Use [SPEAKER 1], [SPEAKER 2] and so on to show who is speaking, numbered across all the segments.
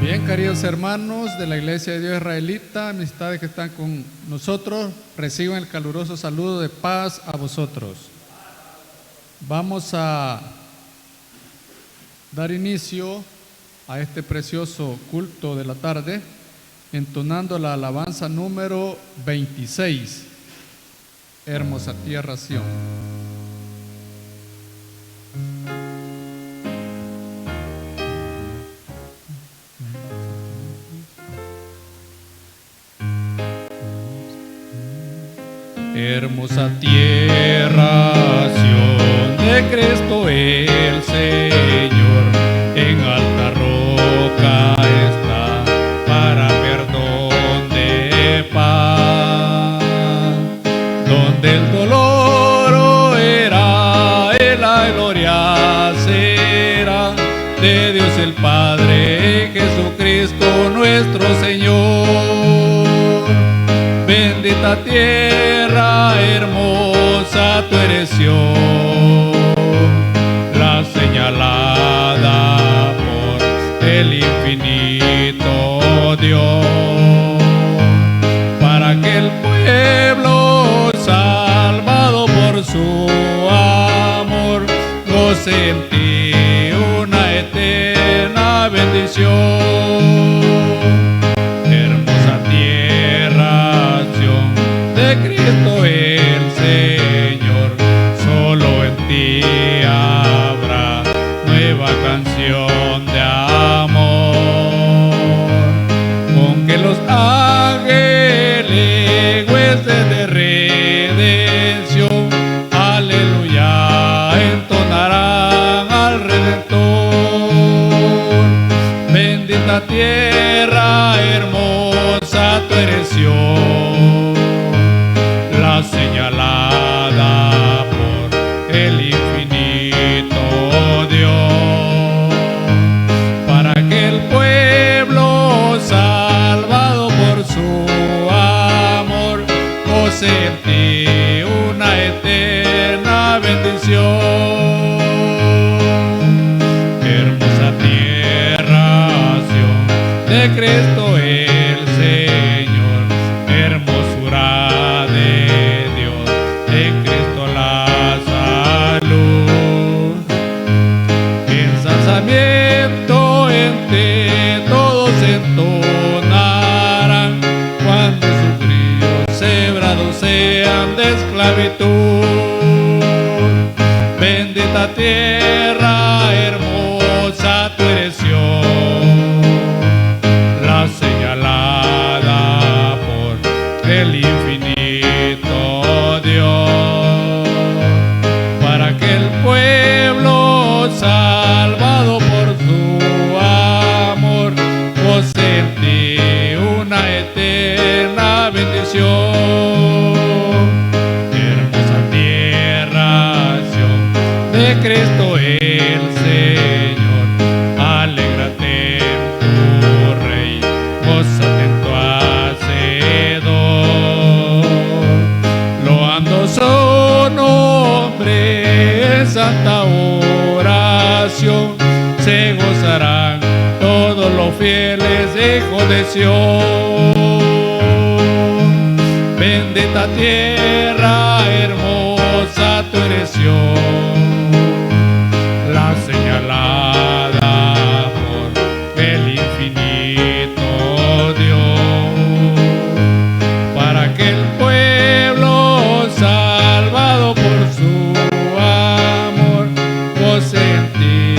[SPEAKER 1] Bien, queridos hermanos de la Iglesia de Dios Israelita, amistades que están con nosotros, reciban el caluroso saludo de paz a vosotros. Vamos a dar inicio a este precioso culto de la tarde, entonando la alabanza número 26, Hermosa Tierra Sión. Hermosa tierra, Sión de Cristo el Señor, en alta roca está para perdón de paz, donde el dolor oirá y la gloria será de Dios el Padre, Jesucristo nuestro Señor. Bendita tierra hermosa, tú eres Sión, la señalada por el infinito Dios, para que el pueblo salvado por su amor goce en ti una eterna bendición. Cristo el Señor, solo en ti habrá nueva canción de amor, con que los ángeles, huestes de redención, aleluya, entonarán al Redentor. Bendita tierra hermosa, tú eres Sión, señalada por el infinito Dios, para que el pueblo salvado por su amor goce en ti una eterna bendición. Hermosa tierra, Sión de Cristo el Señor, hermosura de en Cristo la salud, ensalzamiento entre todos entonarán cuando sus grillos cebrados sean de esclavitud. Bendita tierra hermosa, tú eres Sión, la señalada por el infinito Dios, para que el pueblo salvado por su amor goce en ti una eterna bendición. Hermosa tierra, Sión de Cristo el Señor, alégrate en tu Rey, gózate en tu Hacedor, loando su nombre en santa oración, se gozarán todos los fieles hijos de Sión. Bendita tierra hermosa, tú eres Sión, la señalada por el infinito Dios, para que el pueblo salvado por su amor goce en ti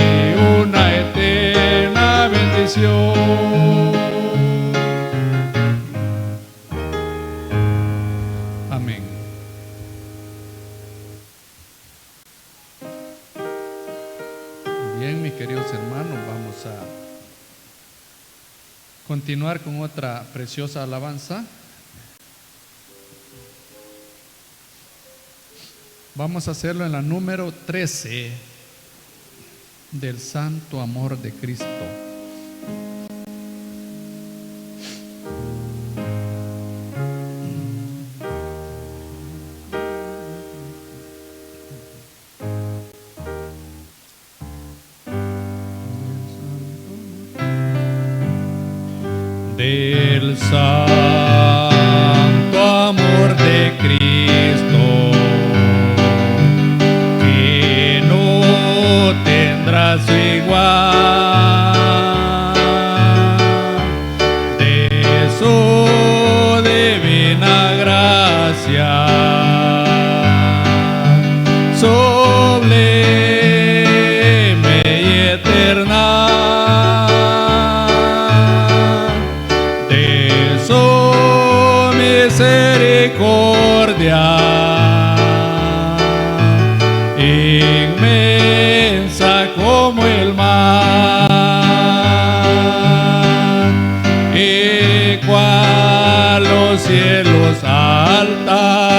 [SPEAKER 1] una eterna bendición. Amén. Bien, mis queridos hermanos, vamos a continuar con otra preciosa alabanza. Vamos a hacerlo en la número 13 del Santo Amor de Cristo. del santo amor de Cristo, que no tendrá su igual, de su divina gracia, sublime y eterna, de su misericordia inmensa como el mar, y cual los cielos alta,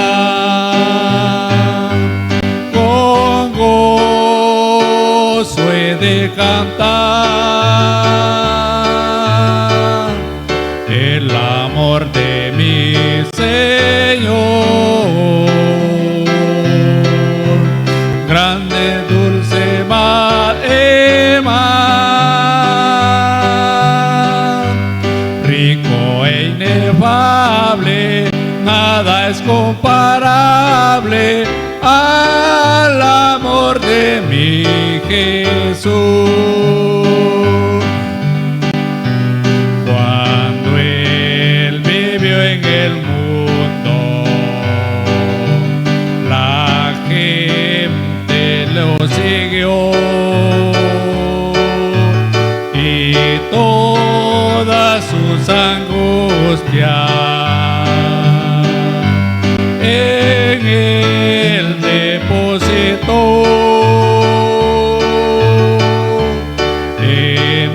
[SPEAKER 1] con gozo he de cantar el amor de mi Señor. Grande, dulce mar, rico e inefable, nada es comparable al amor de mi Jesús. Cuando Él vivió en el mundo, la gente lo siguió, y todas sus angustias en Él depositó.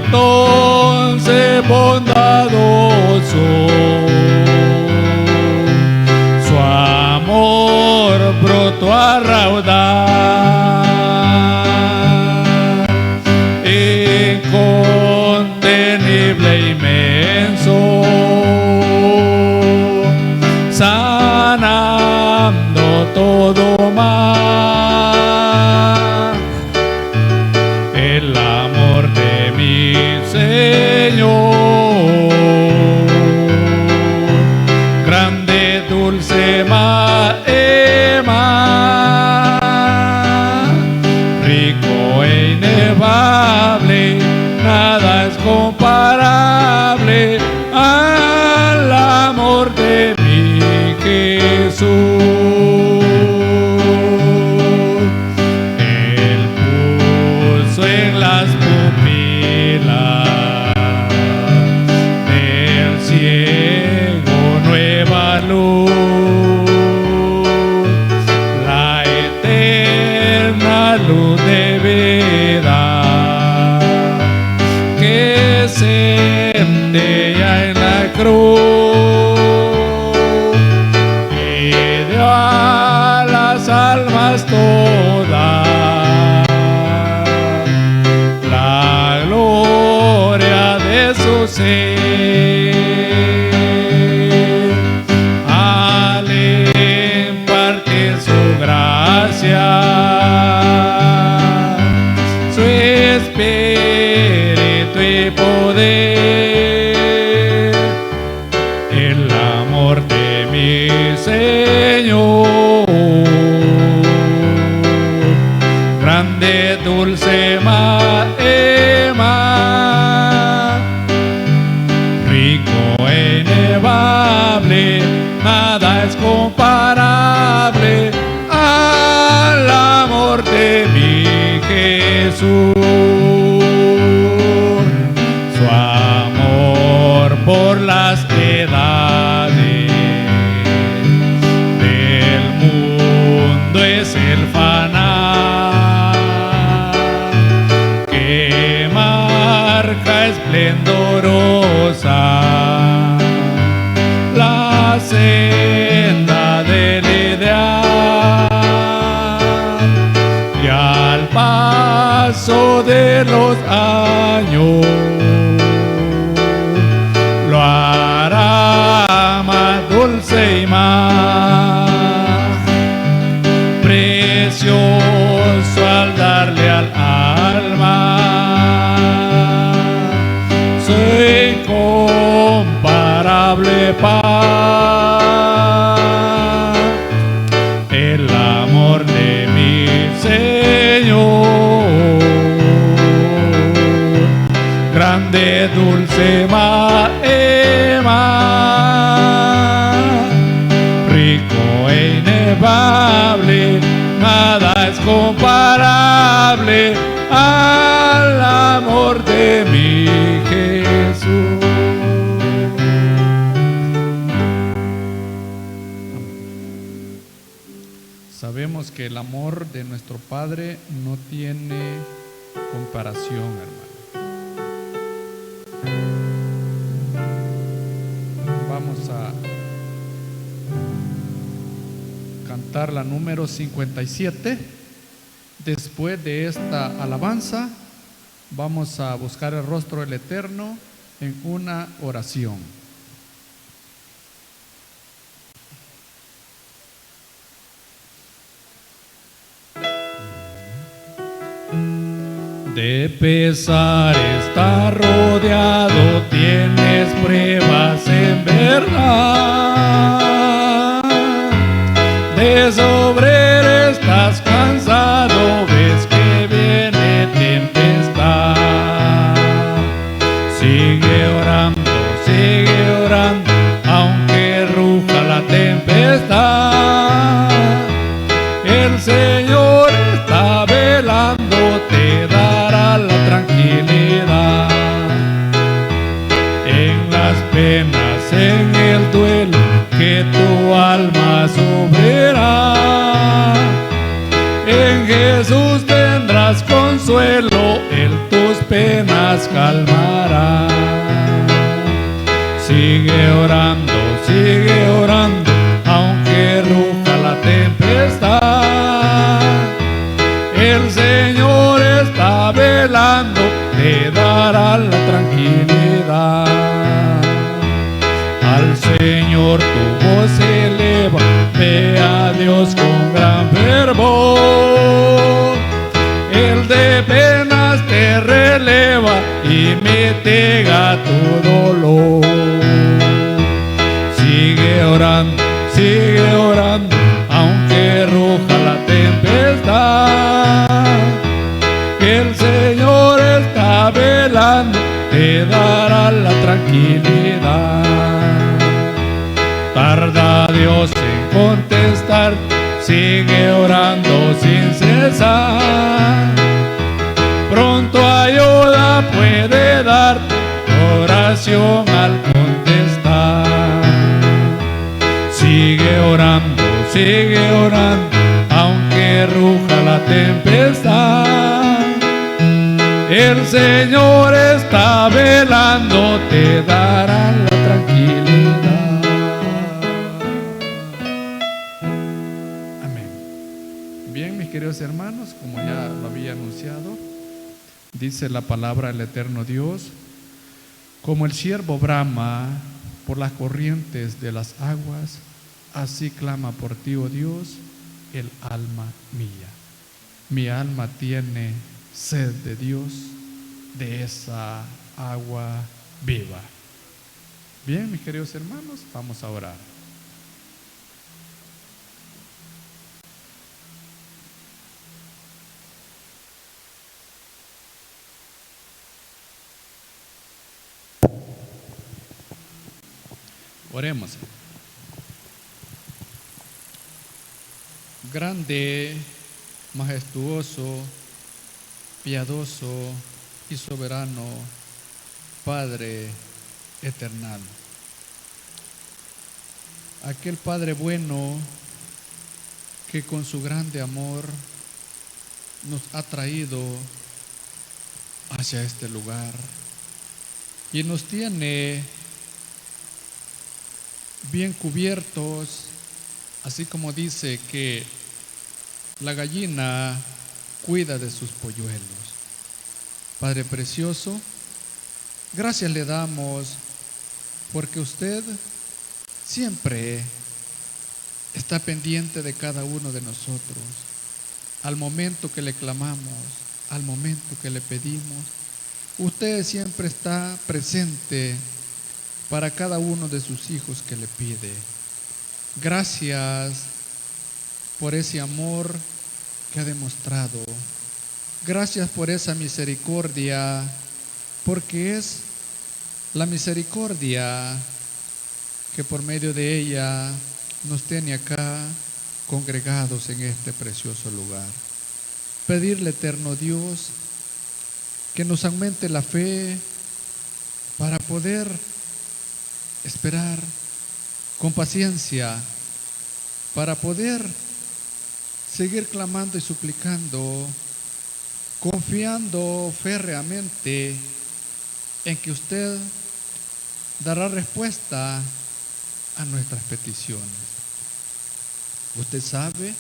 [SPEAKER 1] Entonces bondadoso su amor brotó a raudar, incontenible, inmenso, sanando todo mal. El amor de mi Señor, grande, dulce mar, rico e inefable, nada es comparable al amor de mi Jesús. Él puso en las pupilas del ciego nueva luz, la eterna luz de vida que centella en la cruz, y dio a las almas todas la gloria de su ser, al impartir su gracia, su espíritu y poder. El amor de mi Señor, grande, dulce mar, rico e inefable, nada es comparable al amor de mi Jesús. Su amor por las edades del mundo es el fanar que marca esplendorosa la senda del ideal, y al paso de los años lo hará más dulce y más precioso al darle al alma su incomparable de paz, el amor de mi Señor, grande, dulce, más, rico e inefable, nada es comparable al amor de mi Jesús. Sabemos que el amor de nuestro Padre no tiene comparación, hermano. Vamos a cantar la número 57. Después de esta alabanza, vamos a buscar el rostro del Eterno en una oración. De pesar está rodeado, tienes pruebas en verdad. De sufrir estás cansado, ves que viene tempestad. Sigue orando, aunque ruja la tempestad. El Señor está velando, te dará la tranquilidad. En las penas, en el duelo que tu alma sufrirá, en Jesús tendrás consuelo, Él tus penas calmará. Sigue orando, aunque ruja la tempestad. El Señor está velando, te dará la tranquilidad. Al Señor tu voz eleva, ve a Dios con gran fervor. Él de penas te releva y mitiga tu dolor. Sigue orando, aunque ruja la tempestad. El Señor está velando, te dará la tranquilidad. Tarda Dios en contestar, sigue orando sin cesar. Pronto ayuda puede dar oración al contestar. Sigue orando, aunque ruja la tempestad. El Señor está velando, te dará la tranquilidad. Amén. Bien, mis queridos hermanos, como ya lo había anunciado, dice la palabra del eterno Dios: como el ciervo brama por las corrientes de las aguas, así clama por ti, oh Dios, el alma mía. Mi alma tiene sed de Dios, de esa agua viva. Bien, mis queridos hermanos, vamos a orar. Oremos. Grande, majestuoso, piadoso y soberano Padre eternal, aquel Padre bueno que con su grande amor nos ha traído hacia este lugar y nos tiene bien cubiertos, así como dice que la gallina cuida de sus polluelos. Padre precioso, gracias le damos porque usted siempre está pendiente de cada uno de nosotros. Al momento que le clamamos, al momento que le pedimos, usted siempre está presente para cada uno de sus hijos que le pide. Gracias por ese amor que ha demostrado. Gracias por esa misericordia, porque es la misericordia que por medio de ella nos tiene acá congregados en este precioso lugar. Pedirle, eterno Dios, que nos aumente la fe para poder esperar con paciencia, para poder seguir clamando y suplicando, confiando férreamente en que usted dará respuesta a nuestras peticiones. Usted sabe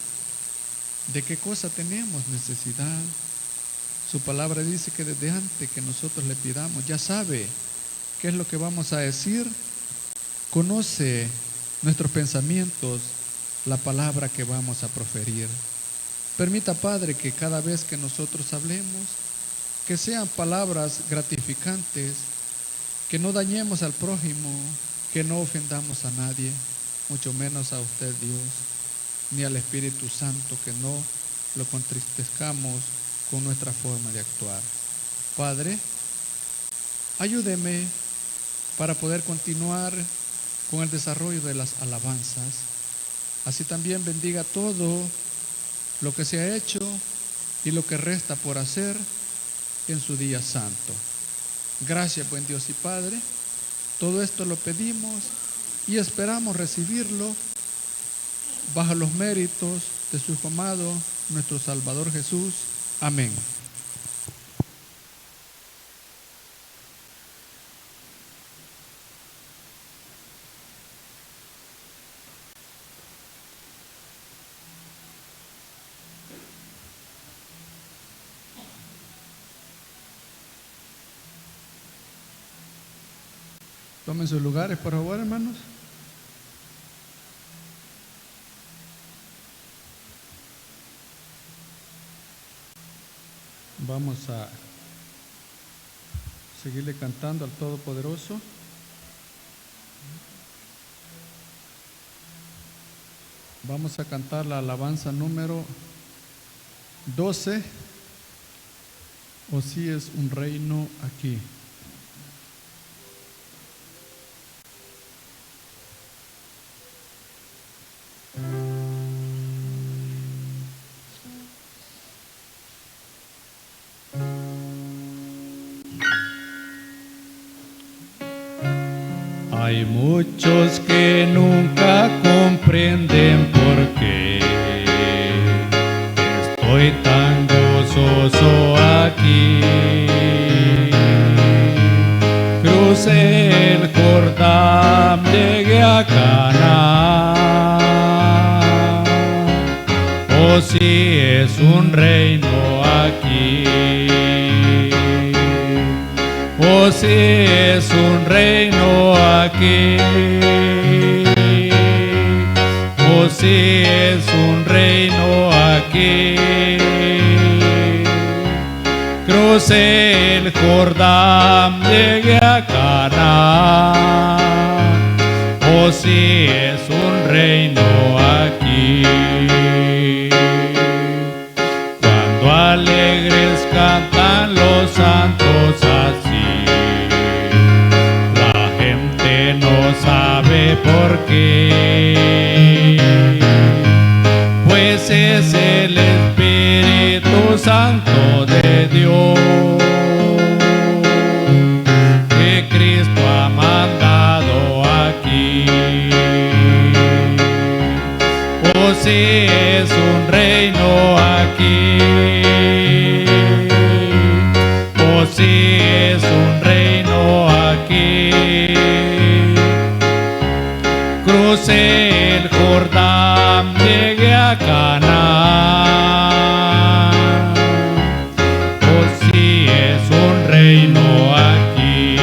[SPEAKER 1] de qué cosa tenemos necesidad. Su palabra dice que desde antes que nosotros le pidamos, ya sabe qué es lo que vamos a decir. Conoce nuestros pensamientos, la palabra que vamos a proferir. Permita, Padre, que cada vez que nosotros hablemos, que sean palabras gratificantes, que no dañemos al prójimo, que no ofendamos a nadie, mucho menos a usted, Dios, ni al Espíritu Santo, que no lo contristezcamos con nuestra forma de actuar. Padre, ayúdeme para poder continuar con el desarrollo de las alabanzas. Así también bendiga todo lo que se ha hecho y lo que resta por hacer en su día santo. Gracias, buen Dios y Padre. Todo esto lo pedimos y esperamos recibirlo bajo los méritos de su Hijo amado, nuestro Salvador Jesús. Amén. Tomen sus lugares, por favor, hermanos. Vamos a seguirle cantando al Todopoderoso. Vamos a cantar la alabanza número 12. O si es un reino aquí. Hay muchos que nunca comprenden por qué estoy tan gozoso aquí. Crucé el Jordán, llegué a Canaán. Oh, si es un reino aquí. Oh, si es un reino aquí. Oh, si es un reino aquí. Crucé el Jordán, llegué a Canaán. Oh, si es un reino aquí. Cuando alegres cantan los santos así, la gente no sabe por qué, pues es el Espíritu Santo de Dios que Cristo ha mandado aquí. Oh, si es un reino aquí. Oh, si es un reino aquí. Crucé el Jordán, llegué a Canaán. Oh, si es un reino aquí.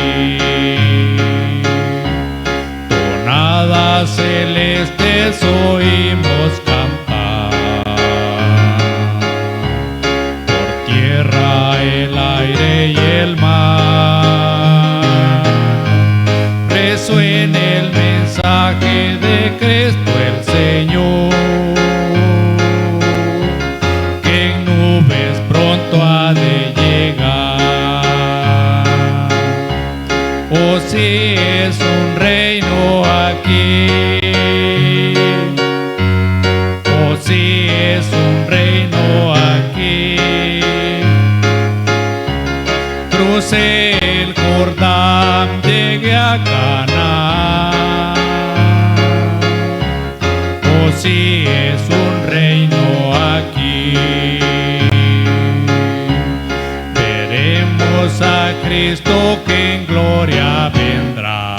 [SPEAKER 1] Tonadas celestes oímos cantar, por tierra, el aire y el mar. suene el mensaje de Cristo el Señor, que en nubes pronto ha de llegar. Oh, si es un reino aquí, oh, si es un reino aquí, crucé el Jordán, llegué a Canaán. Oh, si es un reino aquí, veremos a Cristo que en gloria vendrá,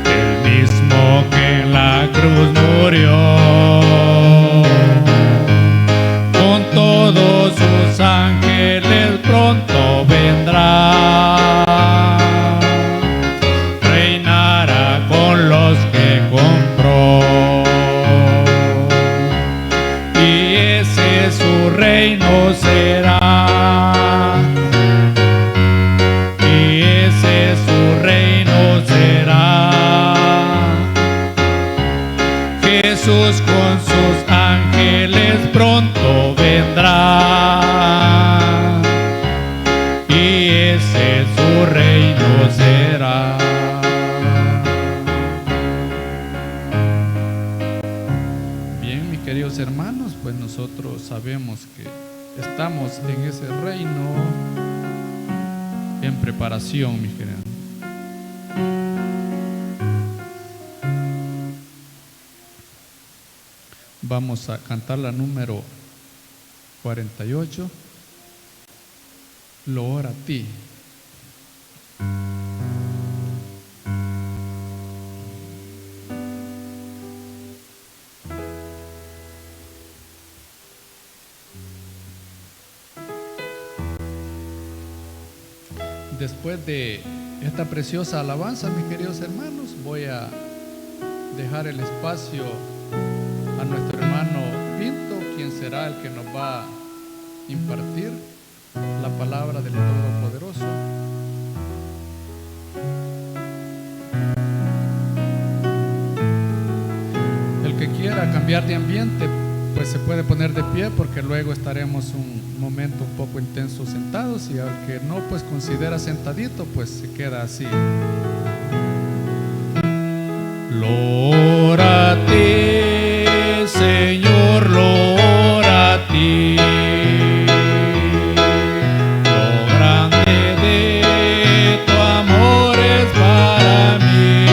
[SPEAKER 1] el mismo que en la cruz murió, con todos sus ángeles pronto vendrá, reinará con los que compró, y ese su reino será, y ese su reino será. Jesús con sus ángeles pronto vendrá, y ese su reino será. Bien, mis queridos hermanos, pues nosotros sabemos que estamos en ese reino en preparación, mis queridos. Vamos a cantar la número 48, Loor a ti. Después de esta preciosa alabanza, mis queridos hermanos, voy a dejar el espacio a nuestro hermano Pinto, quien será el que nos va a impartir la palabra del Todopoderoso. El que quiera cambiar de ambiente, pues se puede poner de pie, porque luego estaremos un momento un poco intenso sentados, y al que no, pues considera sentadito, pues se queda así. Loor a ti, Señor, loor a ti, lo grande de tu amor es para mí.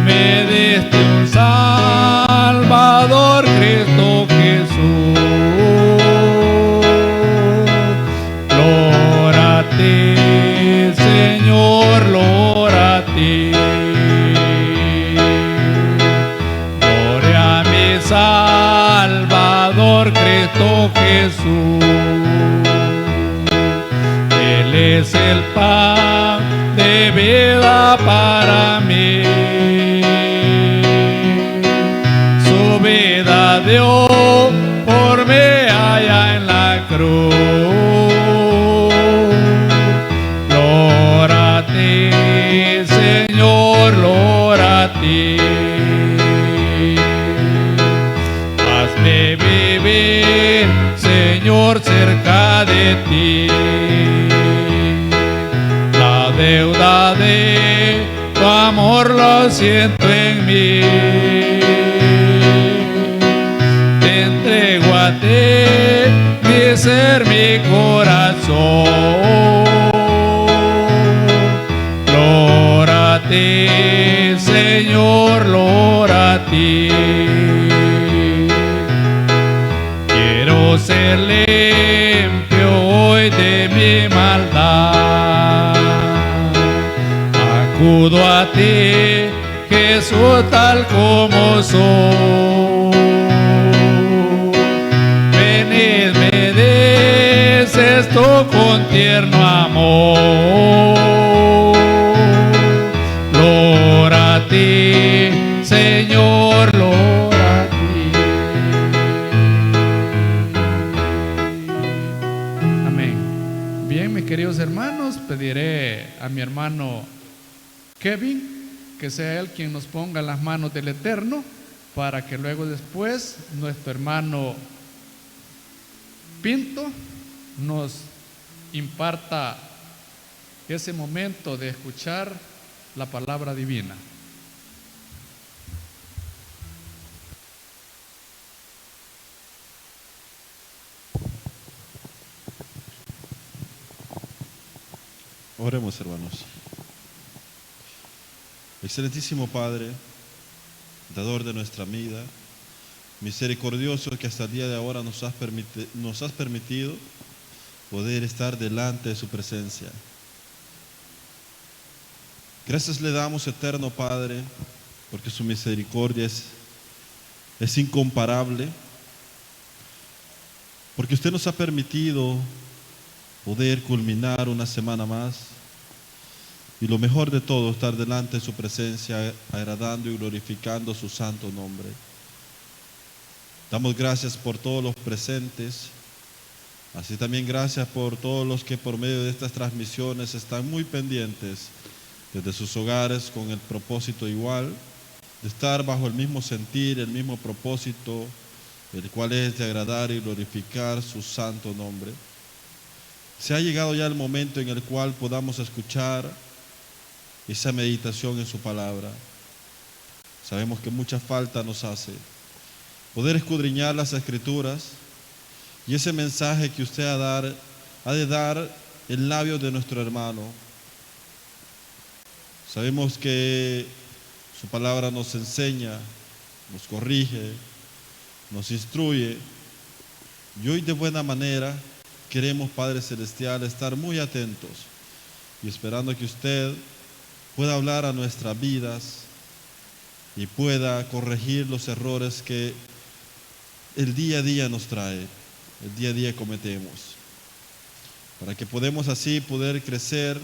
[SPEAKER 1] Me diste un Salvador, Cristo Jesús. Loor a ti, Señor, loor a ti. Salvador Cristo Jesús, Él es el pan de vida para mí. Su vida dio por mí allá en la cruz. Loor a ti, Señor, loor a ti. Hazme vivir, Señor, cerca de ti. La deuda de tu amor lo siento en mí. Te entrego a ti mi ser, mi corazón. Loor a ti, Señor, loor a ti. Ser limpio hoy de mi maldad. Acudo a ti, Jesús, tal como soy. Venid, me des esto con tierno amor. Loor a ti, Señor, loor a ti. Amén. Bien, mis queridos hermanos. hermanos, pediré a mi hermano Kevin que sea él quien nos ponga en las manos del Eterno, para que luego después nuestro hermano Pinto nos imparta ese momento de escuchar la palabra divina.
[SPEAKER 2] Oremos, hermanos. Excelentísimo Padre, dador de nuestra vida, misericordioso, que hasta el día de ahora nos has permitido poder estar delante de su presencia. Gracias le damos, eterno Padre, porque su misericordia es incomparable, porque usted nos ha permitido poder culminar una semana más, y lo mejor de todo, estar delante de su presencia, agradando y glorificando su santo nombre. Damos gracias por todos los presentes, así también gracias por todos los que por medio de estas transmisiones están muy pendientes desde sus hogares con el propósito igual, de estar bajo el mismo sentir, el mismo propósito, el cual es de agradar y glorificar su santo nombre. Se ha llegado ya el momento en el cual podamos escuchar esa meditación en su palabra. Sabemos que mucha falta nos hace poder escudriñar las Escrituras y ese mensaje que usted ha de dar en labios de nuestro hermano. Sabemos que su palabra nos enseña, nos corrige, nos instruye, y hoy de buena manera queremos, Padre Celestial, estar muy atentos y esperando que usted pueda hablar a nuestras vidas y pueda corregir los errores que el día a día nos trae, el día a día cometemos, para que podamos así poder crecer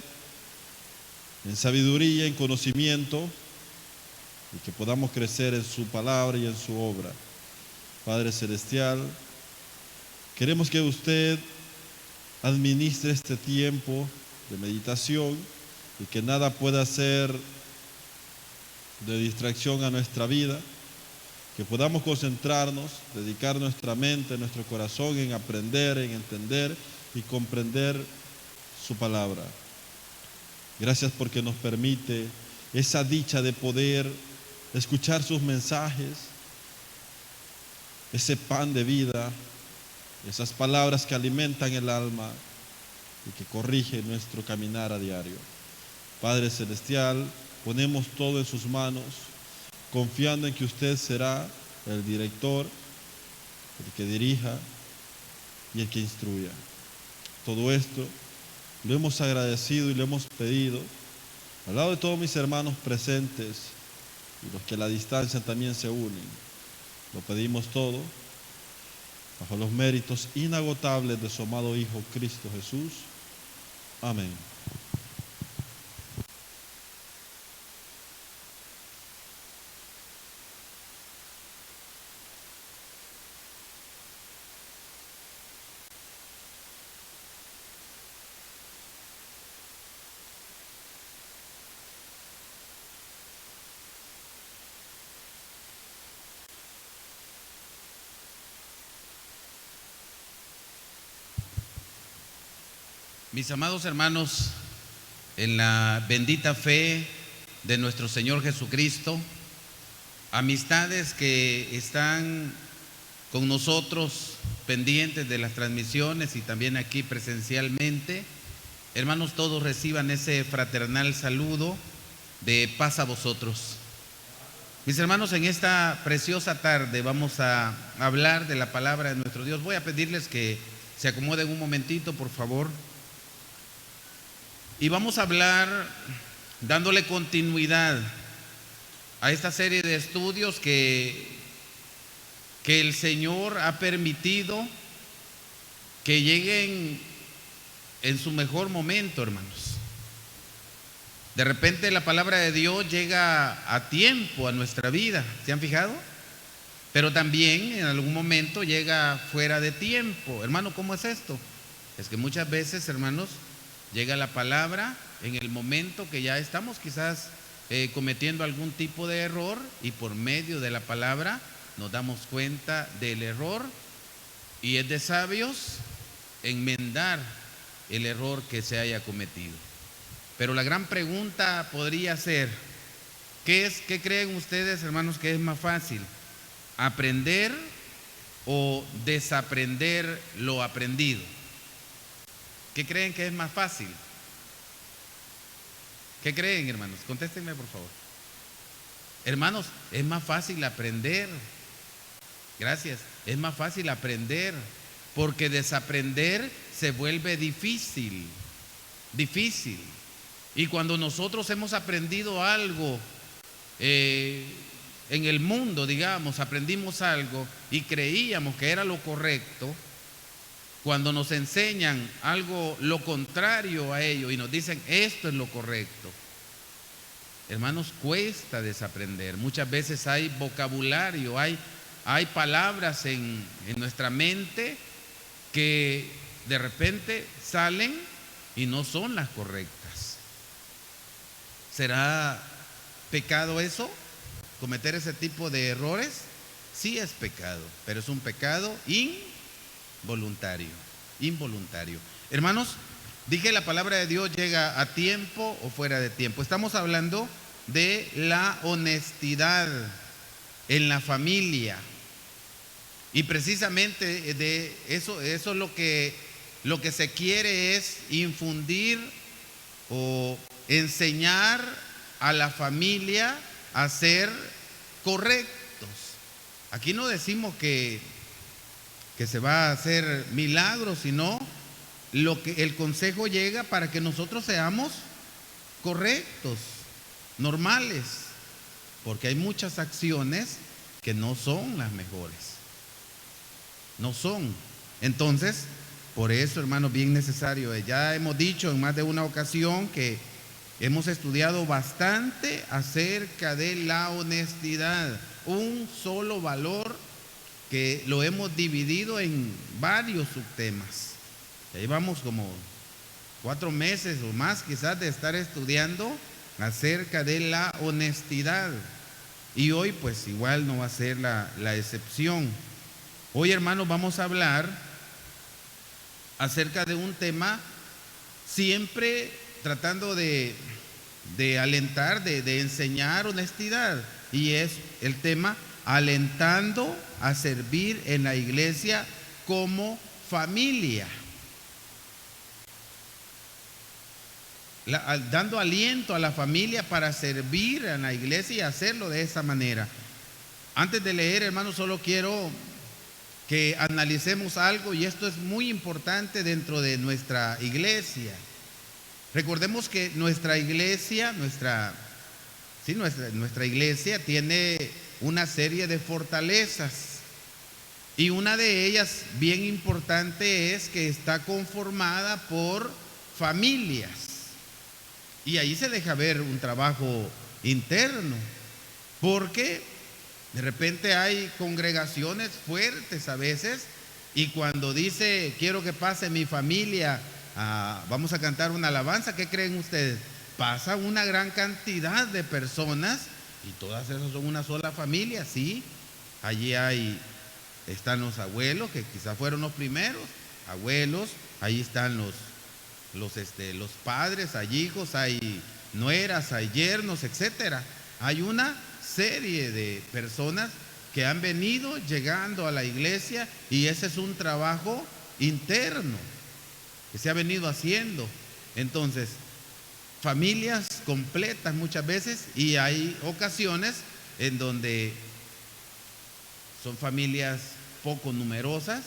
[SPEAKER 2] en sabiduría, en conocimiento, y que podamos crecer en su palabra y en su obra. Padre Celestial, queremos que usted administre este tiempo de meditación y que nada pueda ser de distracción a nuestra vida, que podamos concentrarnos, dedicar nuestra mente, nuestro corazón en aprender, en entender y comprender su palabra. Gracias porque nos permite esa dicha de poder escuchar sus mensajes, ese pan de vida, esas palabras que alimentan el alma y que corrigen nuestro caminar a diario. Padre Celestial, ponemos todo en sus manos, confiando en que usted será el director, el que dirija y el que instruya. Todo esto lo hemos agradecido y lo hemos pedido al lado de todos mis hermanos presentes y los que a la distancia también se unen. Lo pedimos todo bajo los méritos inagotables de su amado Hijo Cristo Jesús. Amén.
[SPEAKER 3] Mis amados hermanos, en la bendita fe de nuestro Señor Jesucristo, amistades que están con nosotros pendientes de las transmisiones y también aquí presencialmente, hermanos, todos reciban ese fraternal saludo de paz a vosotros. Mis hermanos, en esta preciosa tarde vamos a hablar de la palabra de nuestro Dios. Voy a pedirles que se acomoden un momentito, por favor. Y vamos a hablar dándole continuidad a esta serie de estudios que el Señor ha permitido que lleguen en su mejor momento, hermanos. De repente la palabra de Dios llega a tiempo a nuestra vida, ¿se han fijado? Pero también en algún momento llega fuera de tiempo. Hermano, ¿cómo es esto? Es que muchas veces, hermanos, Llega la palabra en el momento que ya estamos quizás cometiendo algún tipo de error, y por medio de la palabra nos damos cuenta del error, y es de sabios enmendar el error que se haya cometido. Pero la gran pregunta podría ser, ¿qué creen ustedes, hermanos, que es más fácil? ¿Aprender o desaprender lo aprendido? ¿Qué creen que es más fácil? ¿Qué creen, hermanos? Contéstenme, por favor. Hermanos, es más fácil aprender. Gracias. Es más fácil aprender, porque desaprender se vuelve difícil. Difícil. Y cuando nosotros hemos aprendido algo en el mundo, digamos, aprendimos algo y creíamos que era lo correcto, cuando nos enseñan algo lo contrario a ello y nos dicen esto es lo correcto, hermanos, cuesta desaprender. Muchas veces hay vocabulario, hay palabras en nuestra mente que de repente salen y no son las correctas. ¿Será pecado eso? ¿Cometer ese tipo de errores? Sí es pecado, pero es un pecado involuntario. Hermanos, dije, la palabra de Dios llega a tiempo o fuera de tiempo. Estamos hablando de la honestidad en la familia. Y precisamente de eso lo que se quiere es infundir o enseñar a la familia a ser correctos. Aquí no decimos que se va a hacer milagros, sino el consejo llega para que nosotros seamos correctos, normales, porque hay muchas acciones que no son las mejores. No son. Entonces, por eso, hermanos, bien necesario. Ya hemos dicho en más de una ocasión que hemos estudiado bastante acerca de la honestidad, un solo valor que lo hemos dividido en varios subtemas. Ya llevamos como 4 meses o más quizás de estar estudiando acerca de la honestidad, y hoy pues igual no va a ser la excepción. Hoy, hermanos, vamos a hablar acerca de un tema siempre tratando de alentar, de enseñar honestidad, y es el tema alentando a servir en la iglesia como familia. Dando aliento a la familia para servir en la iglesia y hacerlo de esa manera. Antes de leer, hermanos, solo quiero que analicemos algo, y esto es muy importante dentro de nuestra iglesia. Recordemos que nuestra iglesia tiene una serie de fortalezas, y una de ellas bien importante es que está conformada por familias, y ahí se deja ver un trabajo interno, porque de repente hay congregaciones fuertes a veces, y cuando dice quiero que pase mi familia, vamos a cantar una alabanza, ¿qué creen ustedes? Pasa una gran cantidad de personas, y todas esas son una sola familia, sí. Allí están los abuelos, que quizás fueron los primeros abuelos, ahí están los padres, hay hijos, hay nueras, hay yernos, etcétera. Hay una serie de personas que han venido llegando a la iglesia, y ese es un trabajo interno que se ha venido haciendo. Entonces, familias completas muchas veces, y hay ocasiones en donde son familias poco numerosas,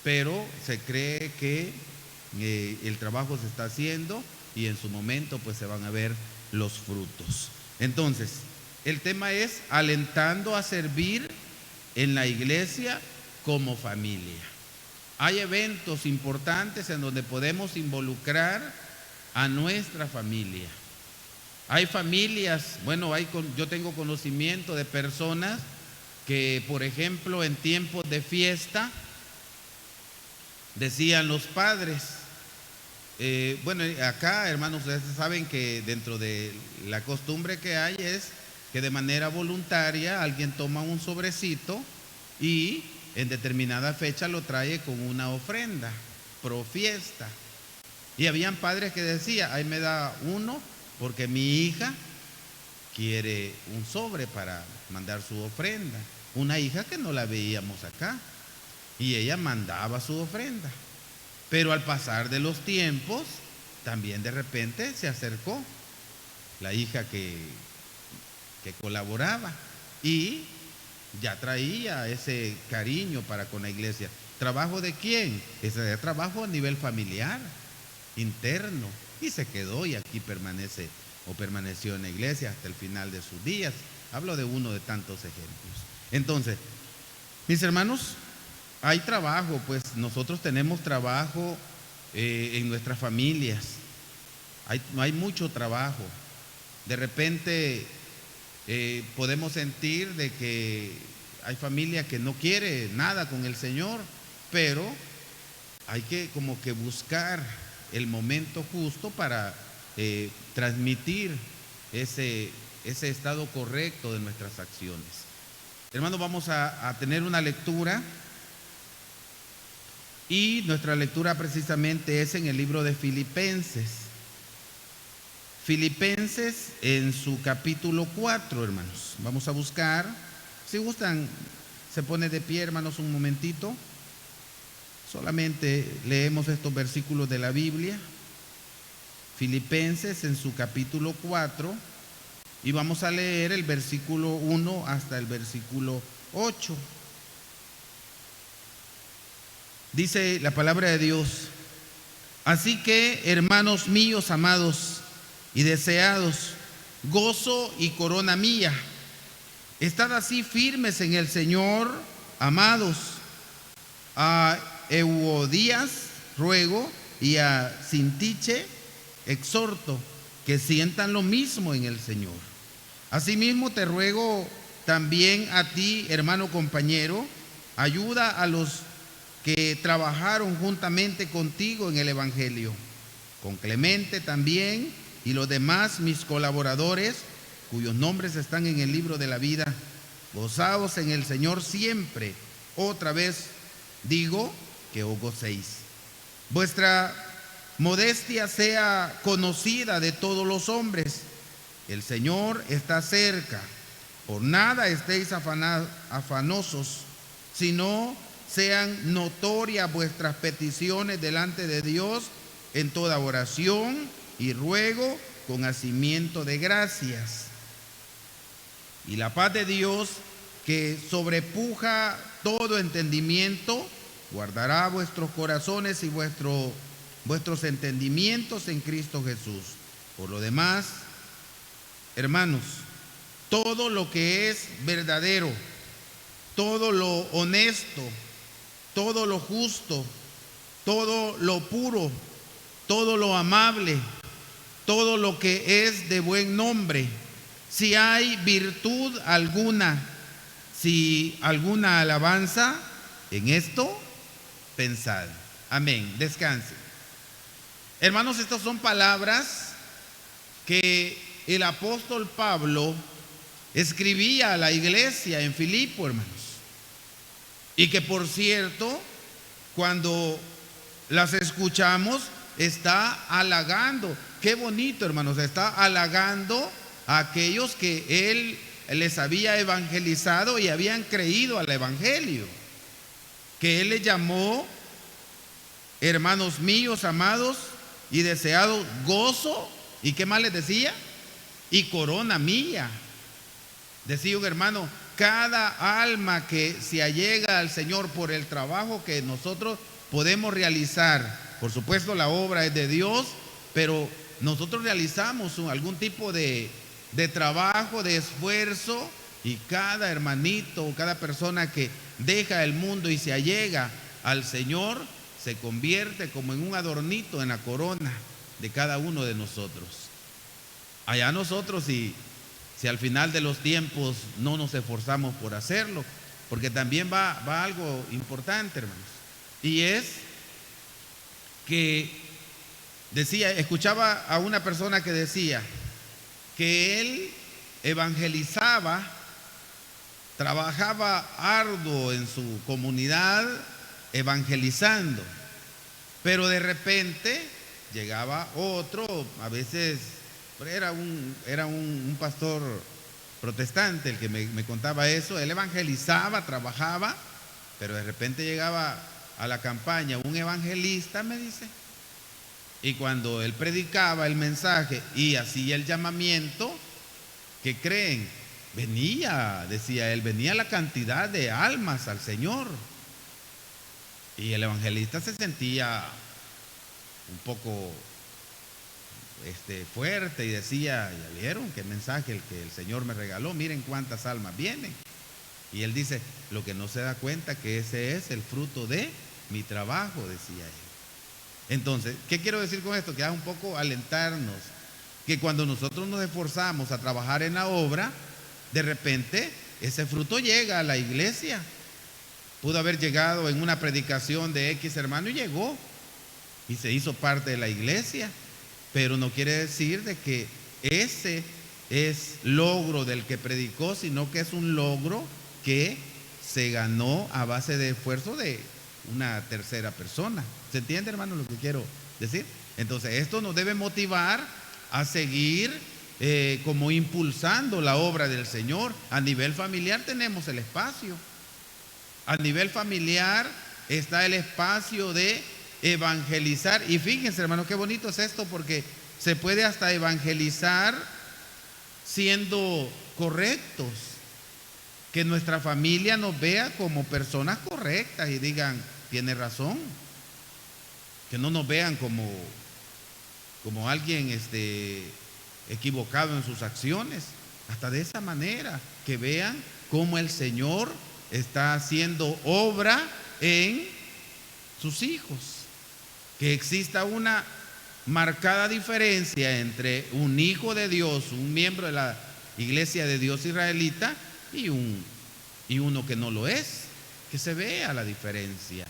[SPEAKER 3] pero se cree que el trabajo se está haciendo, y en su momento pues se van a ver los frutos. Entonces, el tema es alentando a servir en la iglesia como familia. Hay eventos importantes en donde podemos involucrar a nuestra familia. Hay familias, yo tengo conocimiento de personas que, por ejemplo, en tiempos de fiesta, decían los padres, Bueno, acá, hermanos, ustedes saben que dentro de la costumbre que hay es que de manera voluntaria alguien toma un sobrecito y en determinada fecha lo trae con una ofrenda pro fiesta. Y habían padres que decían, ahí me da uno porque mi hija quiere un sobre para mandar su ofrenda. Una hija que no la veíamos acá y ella mandaba su ofrenda. Pero al pasar de los tiempos, también de repente se acercó la hija que colaboraba y ya traía ese cariño para con la iglesia. ¿Trabajo de quién? Ese era trabajo a nivel familiar, interno, y se quedó y aquí permanece o permaneció en la iglesia hasta el final de sus días. Hablo de uno de tantos ejemplos. Entonces, mis hermanos, hay trabajo, pues nosotros tenemos trabajo en nuestras familias. Hay mucho trabajo. De repente podemos sentir de que hay familia que no quiere nada con el Señor, pero hay que como que buscar el momento justo para transmitir ese estado correcto de nuestras acciones. Hermanos, vamos a tener una lectura. Y nuestra lectura precisamente es en el libro de Filipenses. Filipenses en su capítulo 4, hermanos. Vamos a buscar. Si gustan, se pone de pie, hermanos, un momentito. Solamente leemos estos versículos de la Biblia. Filipenses en su capítulo 4. Y vamos a leer el versículo 1 hasta el versículo 8. Dice la palabra de Dios: así que, hermanos míos amados y deseados, gozo y corona mía, estad así firmes en el Señor, amados. A Euodías ruego y a Sintiche exhorto que sientan lo mismo en el Señor. Asimismo te ruego también a ti, hermano compañero, ayuda a los que trabajaron juntamente contigo en el Evangelio, con Clemente también y los demás mis colaboradores, cuyos nombres están en el libro de la vida. Gozaos en el Señor siempre. Otra vez digo que os gocéis. Vuestra modestia sea conocida de todos los hombres. El Señor está cerca. Por nada estéis afanosos, sino sean notorias vuestras peticiones delante de Dios en toda oración y ruego con hacimiento de gracias. Y la paz de Dios, que sobrepuja todo entendimiento, guardará vuestros corazones y vuestros entendimientos en Cristo Jesús. Por lo demás, hermanos, todo lo que es verdadero, todo lo honesto, todo lo justo, todo lo puro, todo lo amable, todo lo que es de buen nombre, si hay virtud alguna, si alguna alabanza, en esto pensad. Amén. Descanse. Hermanos, estas son palabras que el apóstol Pablo escribía a la iglesia en Filipo, hermanos. Y que, por cierto, cuando las escuchamos, está halagando. Qué bonito, hermanos, está halagando a aquellos que él les había evangelizado y habían creído al evangelio, que él les llamó hermanos míos, amados y deseados, gozo. ¿Y qué más les decía? Y corona mía. Decía un hermano: cada alma que se allega al Señor por el trabajo que nosotros podemos realizar, por supuesto la obra es de Dios, pero nosotros realizamos algún tipo de trabajo, de esfuerzo, y cada hermanito, cada persona que deja el mundo y se allega al Señor, se convierte como en un adornito en la corona de cada uno de nosotros. Allá nosotros, si al final de los tiempos no nos esforzamos por hacerlo, porque también va algo importante, hermanos, y es que escuchaba a una persona que decía que él evangelizaba, trabajaba arduo en su comunidad evangelizando, pero de repente llegaba otro, a veces era un pastor protestante el que me contaba eso. Él evangelizaba, trabajaba, pero de repente llegaba a la campaña un evangelista, me dice, y cuando él predicaba el mensaje y hacía el llamamiento, ¿qué creen? Decía él, venía la cantidad de almas al Señor. Y el evangelista se sentía un poco fuerte y decía, ¿ya vieron qué mensaje el que el Señor me regaló? Miren cuántas almas vienen. Y él dice, lo que no se da cuenta que ese es el fruto de mi trabajo, decía él. Entonces, ¿qué quiero decir con esto? Que es un poco alentarnos, que cuando nosotros nos esforzamos a trabajar en la obra, de repente ese fruto llega a la iglesia. Pudo haber llegado en una predicación de X hermano y llegó y se hizo parte de la iglesia, pero no quiere decir de que ese es logro del que predicó, sino que es un logro que se ganó a base de esfuerzo de una tercera persona. ¿Se entiende, hermano, lo que quiero decir? Entonces, esto nos debe motivar a seguir como impulsando la obra del Señor. A nivel familiar tenemos el espacio. A nivel familiar está el espacio de evangelizar. Y fíjense, hermano, qué bonito es esto, porque se puede hasta evangelizar siendo correctos. Que nuestra familia nos vea como personas correctas y digan, tiene razón. Que no nos vean como alguien equivocado en sus acciones. Hasta de esa manera, que vean cómo el Señor está haciendo obra en sus hijos. Que exista una marcada diferencia entre un hijo de Dios, un miembro de la iglesia de Dios israelita, y uno que no lo es. Que se vea la diferencia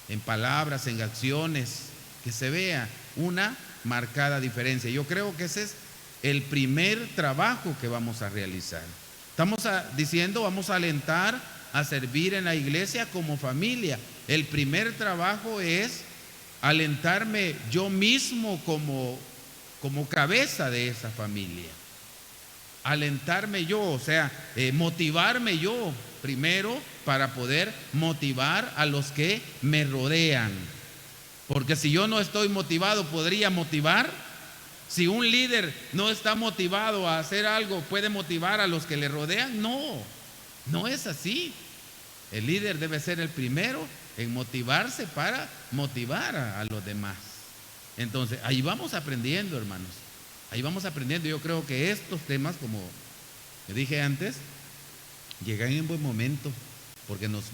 [SPEAKER 3] en palabras, en acciones, que se vea una marcada diferencia. Yo creo que ese es el primer trabajo que vamos a realizar. Estamos diciendo, vamos a alentar a servir en la iglesia como familia. El primer trabajo es alentarme yo mismo como cabeza de esa familia. Alentarme yo, o sea, motivarme yo primero para poder motivar a los que me rodean. Porque si yo no estoy motivado, ¿podría motivar? Si un líder no está motivado a hacer algo, ¿puede motivar a los que le rodean? No es así. El líder debe ser el primero en motivarse para motivar a los demás. Entonces, ahí vamos aprendiendo, hermanos. Ahí vamos aprendiendo. Yo creo que estos temas, como dije antes, llegan en buen momento, porque nos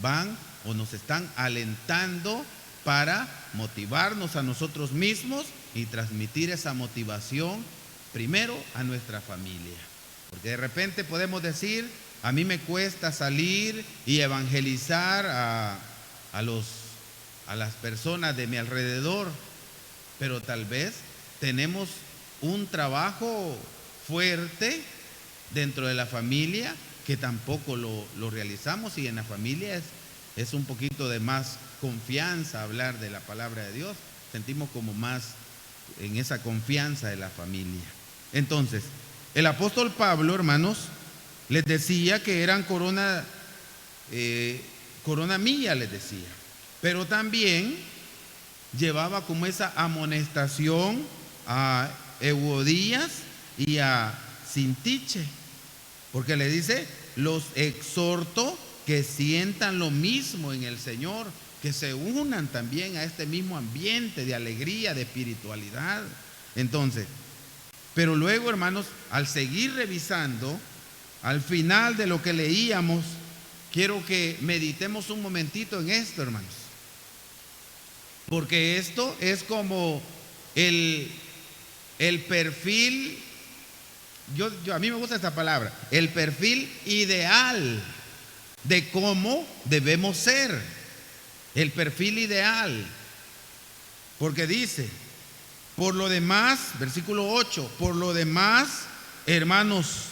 [SPEAKER 3] están alentando para motivarnos a nosotros mismos y transmitir esa motivación primero a nuestra familia. Porque de repente podemos decir, a mí me cuesta salir y evangelizar a las personas de mi alrededor, pero tal vez tenemos un trabajo fuerte dentro de la familia que tampoco lo realizamos, y en la familia es un poquito de más confianza hablar de la palabra de Dios. Sentimos como más en esa confianza de la familia. Entonces, el apóstol Pablo, hermanos, les decía que eran corona mía, les decía, pero también llevaba como esa amonestación a Eudías y a Sintiche, porque le dice, los exhorto que sientan lo mismo en el Señor, que se unan también a este mismo ambiente de alegría, de espiritualidad. Entonces, pero luego, hermanos, al seguir revisando, al final de lo que leíamos, quiero que meditemos un momentito en esto, hermanos, porque esto es como el perfil, a mí me gusta esta palabra, el perfil ideal de cómo debemos ser, el perfil ideal, porque dice, Por lo demás, versículo 8, por lo demás, hermanos,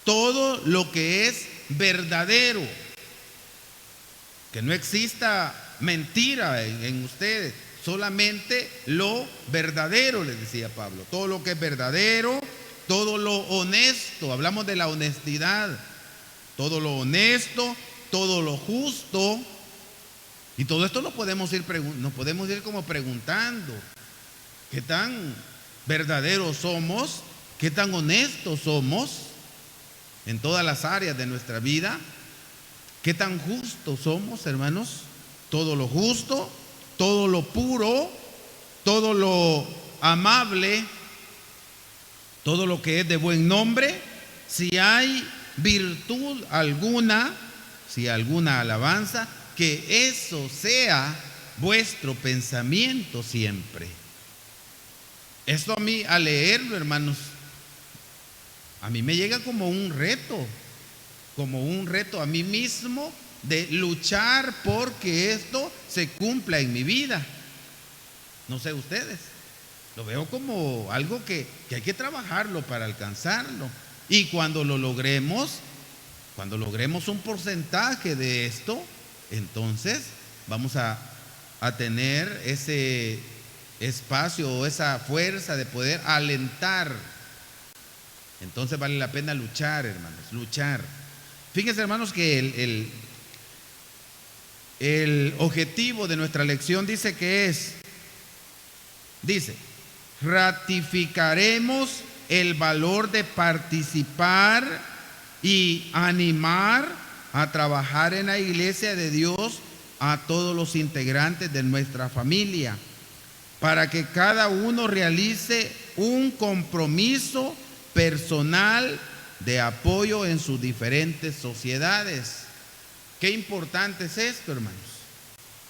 [SPEAKER 3] todo lo que es verdadero, que no exista mentira en ustedes, solamente lo verdadero, les decía Pablo, todo lo que es verdadero, todo lo honesto, hablamos de la honestidad, todo lo honesto, todo lo justo. Y todo esto nos podemos ir como preguntando, ¿qué tan verdaderos somos? ¿Qué tan honestos somos en todas las áreas de nuestra vida? ¿Qué tan justos somos, hermanos? Todo lo justo, todo lo puro, todo lo amable, todo lo que es de buen nombre. Si hay virtud alguna, si alguna alabanza, que eso sea vuestro pensamiento siempre. Esto a mí, al leerlo, hermanos, a mí me llega como un reto a mí mismo de luchar porque esto se cumpla en mi vida. No sé ustedes, lo veo como algo que hay que trabajarlo para alcanzarlo. Y cuando lo logremos, un porcentaje de esto, entonces vamos a tener ese espacio o esa fuerza de poder alentar. Entonces vale la pena luchar, hermanos, luchar. Fíjense, hermanos, que el objetivo de nuestra lección dice ratificaremos el valor de participar y animar a trabajar en la iglesia de Dios a todos los integrantes de nuestra familia, para que cada uno realice un compromiso personal de apoyo en sus diferentes sociedades. Qué importante es esto, hermanos.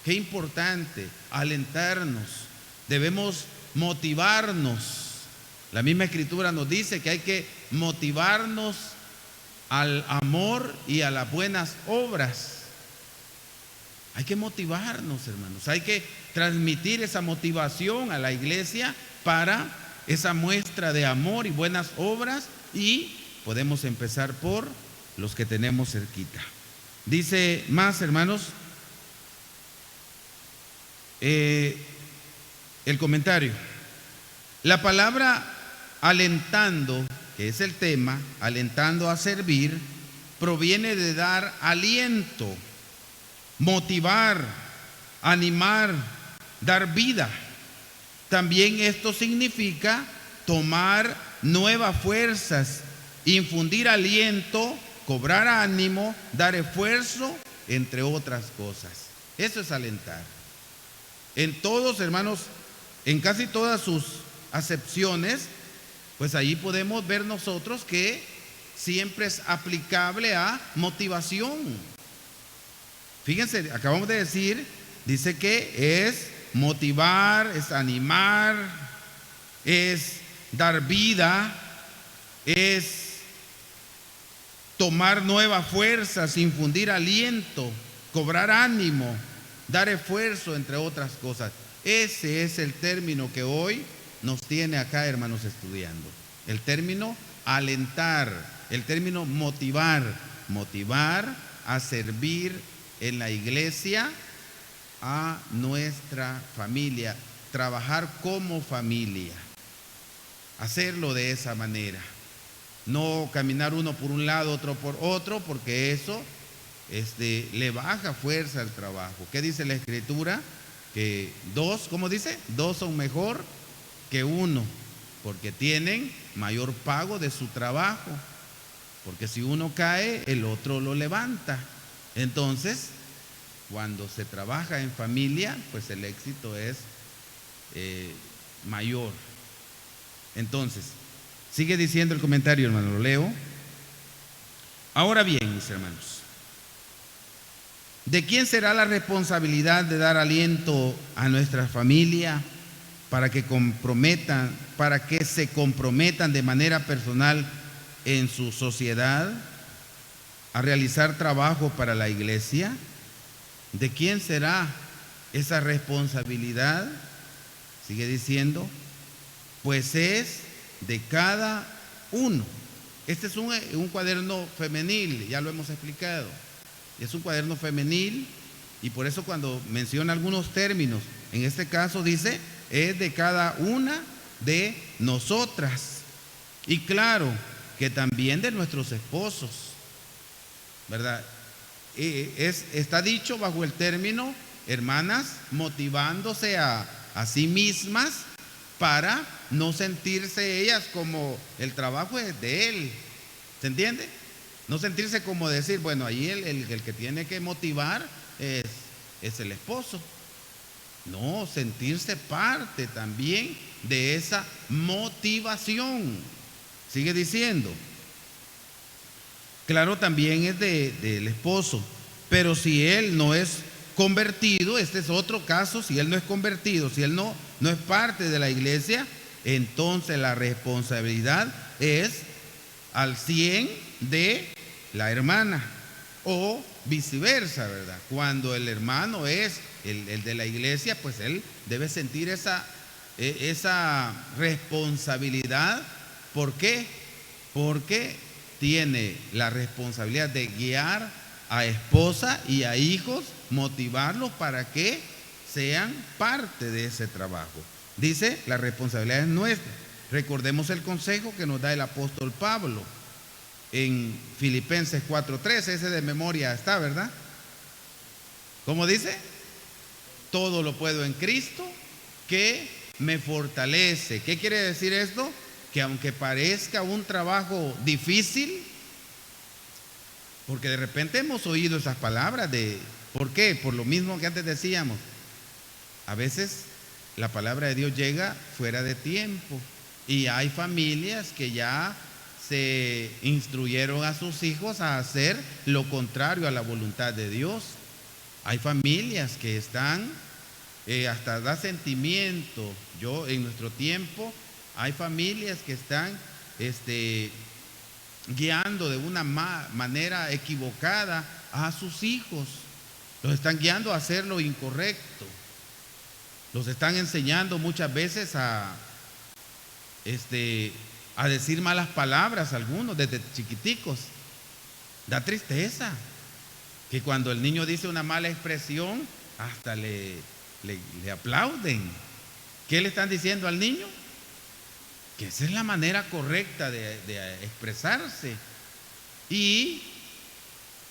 [SPEAKER 3] Qué importante alentarnos. Debemos motivarnos. La misma Escritura nos dice que hay que motivarnos al amor y a las buenas obras. Hay que motivarnos, hermanos. Hay que transmitir esa motivación a la iglesia para esa muestra de amor y buenas obras, y podemos empezar por los que tenemos cerquita. Dice más, hermanos, el comentario. La palabra alentando, que es el tema, alentando a servir, proviene de dar aliento, motivar, animar, dar vida. También esto significa tomar nuevas fuerzas, infundir aliento, cobrar ánimo, dar esfuerzo, entre otras cosas. Eso es alentar. En todos, hermanos, en casi todas sus acepciones, pues ahí podemos ver nosotros que siempre es aplicable a motivación. Fíjense, acabamos de decir, dice que es motivar, es animar, es dar vida, es tomar nuevas fuerzas, infundir aliento, cobrar ánimo, dar esfuerzo, entre otras cosas. Ese es el término que hoy nos tiene acá, hermanos, estudiando. El término alentar, el término motivar a servir en la iglesia a nuestra familia, trabajar como familia, hacerlo de esa manera, no caminar uno por un lado, otro por otro, porque eso le baja fuerza al trabajo. ¿Qué dice la Escritura? Que dos, ¿cómo dice? Dos son mejor que uno, porque tienen mayor pago de su trabajo, porque si uno cae, el otro lo levanta. Entonces, cuando se trabaja en familia, pues el éxito es mayor. Entonces, sigue diciendo el comentario, hermano, lo leo. Ahora bien, mis hermanos, ¿de quién será la responsabilidad de dar aliento a nuestra familia para que se comprometan de manera personal en su sociedad a realizar trabajo para la iglesia? ¿De quién será esa responsabilidad? Sigue diciendo, pues es de cada uno. Este es un cuaderno femenil, ya lo hemos explicado. Es un cuaderno femenil y por eso cuando menciona algunos términos, en este caso dice, es de cada una de nosotras. Y claro, que también de nuestros esposos, ¿verdad? Está dicho bajo el término, hermanas, motivándose a sí mismas para no sentirse ellas como el trabajo es de él. ¿Se entiende? No sentirse como decir, bueno, ahí el que tiene que motivar es el esposo. No, sentirse parte también de esa motivación. Sigue diciendo, claro, también es del esposo, pero si él no es convertido, este es otro caso, si él no es convertido, si él no es parte de la iglesia, entonces la responsabilidad es al 100 de la hermana o viceversa, ¿verdad? Cuando el hermano es el de la iglesia, pues él debe sentir esa responsabilidad. ¿Por qué? Porque tiene la responsabilidad de guiar a esposa y a hijos, motivarlos para que sean parte de ese trabajo. Dice, la responsabilidad es nuestra. Recordemos el consejo que nos da el apóstol Pablo en Filipenses 4:13, ese de memoria está, ¿verdad? ¿Cómo dice? Todo lo puedo en Cristo que me fortalece. ¿Qué quiere decir esto? Que aunque parezca un trabajo difícil, porque de repente hemos oído esas palabras ¿por qué? Por lo mismo que antes decíamos, a veces la palabra de Dios llega fuera de tiempo y hay familias que ya se instruyeron a sus hijos a hacer lo contrario a la voluntad de Dios. Hay familias que están, hasta da sentimiento. En nuestro tiempo, hay familias que están guiando de una manera equivocada a sus hijos. Los están guiando a hacer lo incorrecto. Los están enseñando muchas veces a decir malas palabras algunos desde chiquiticos. Da tristeza que cuando el niño dice una mala expresión hasta le aplauden. ¿Qué le están diciendo al niño? Que esa es la manera correcta de expresarse. Y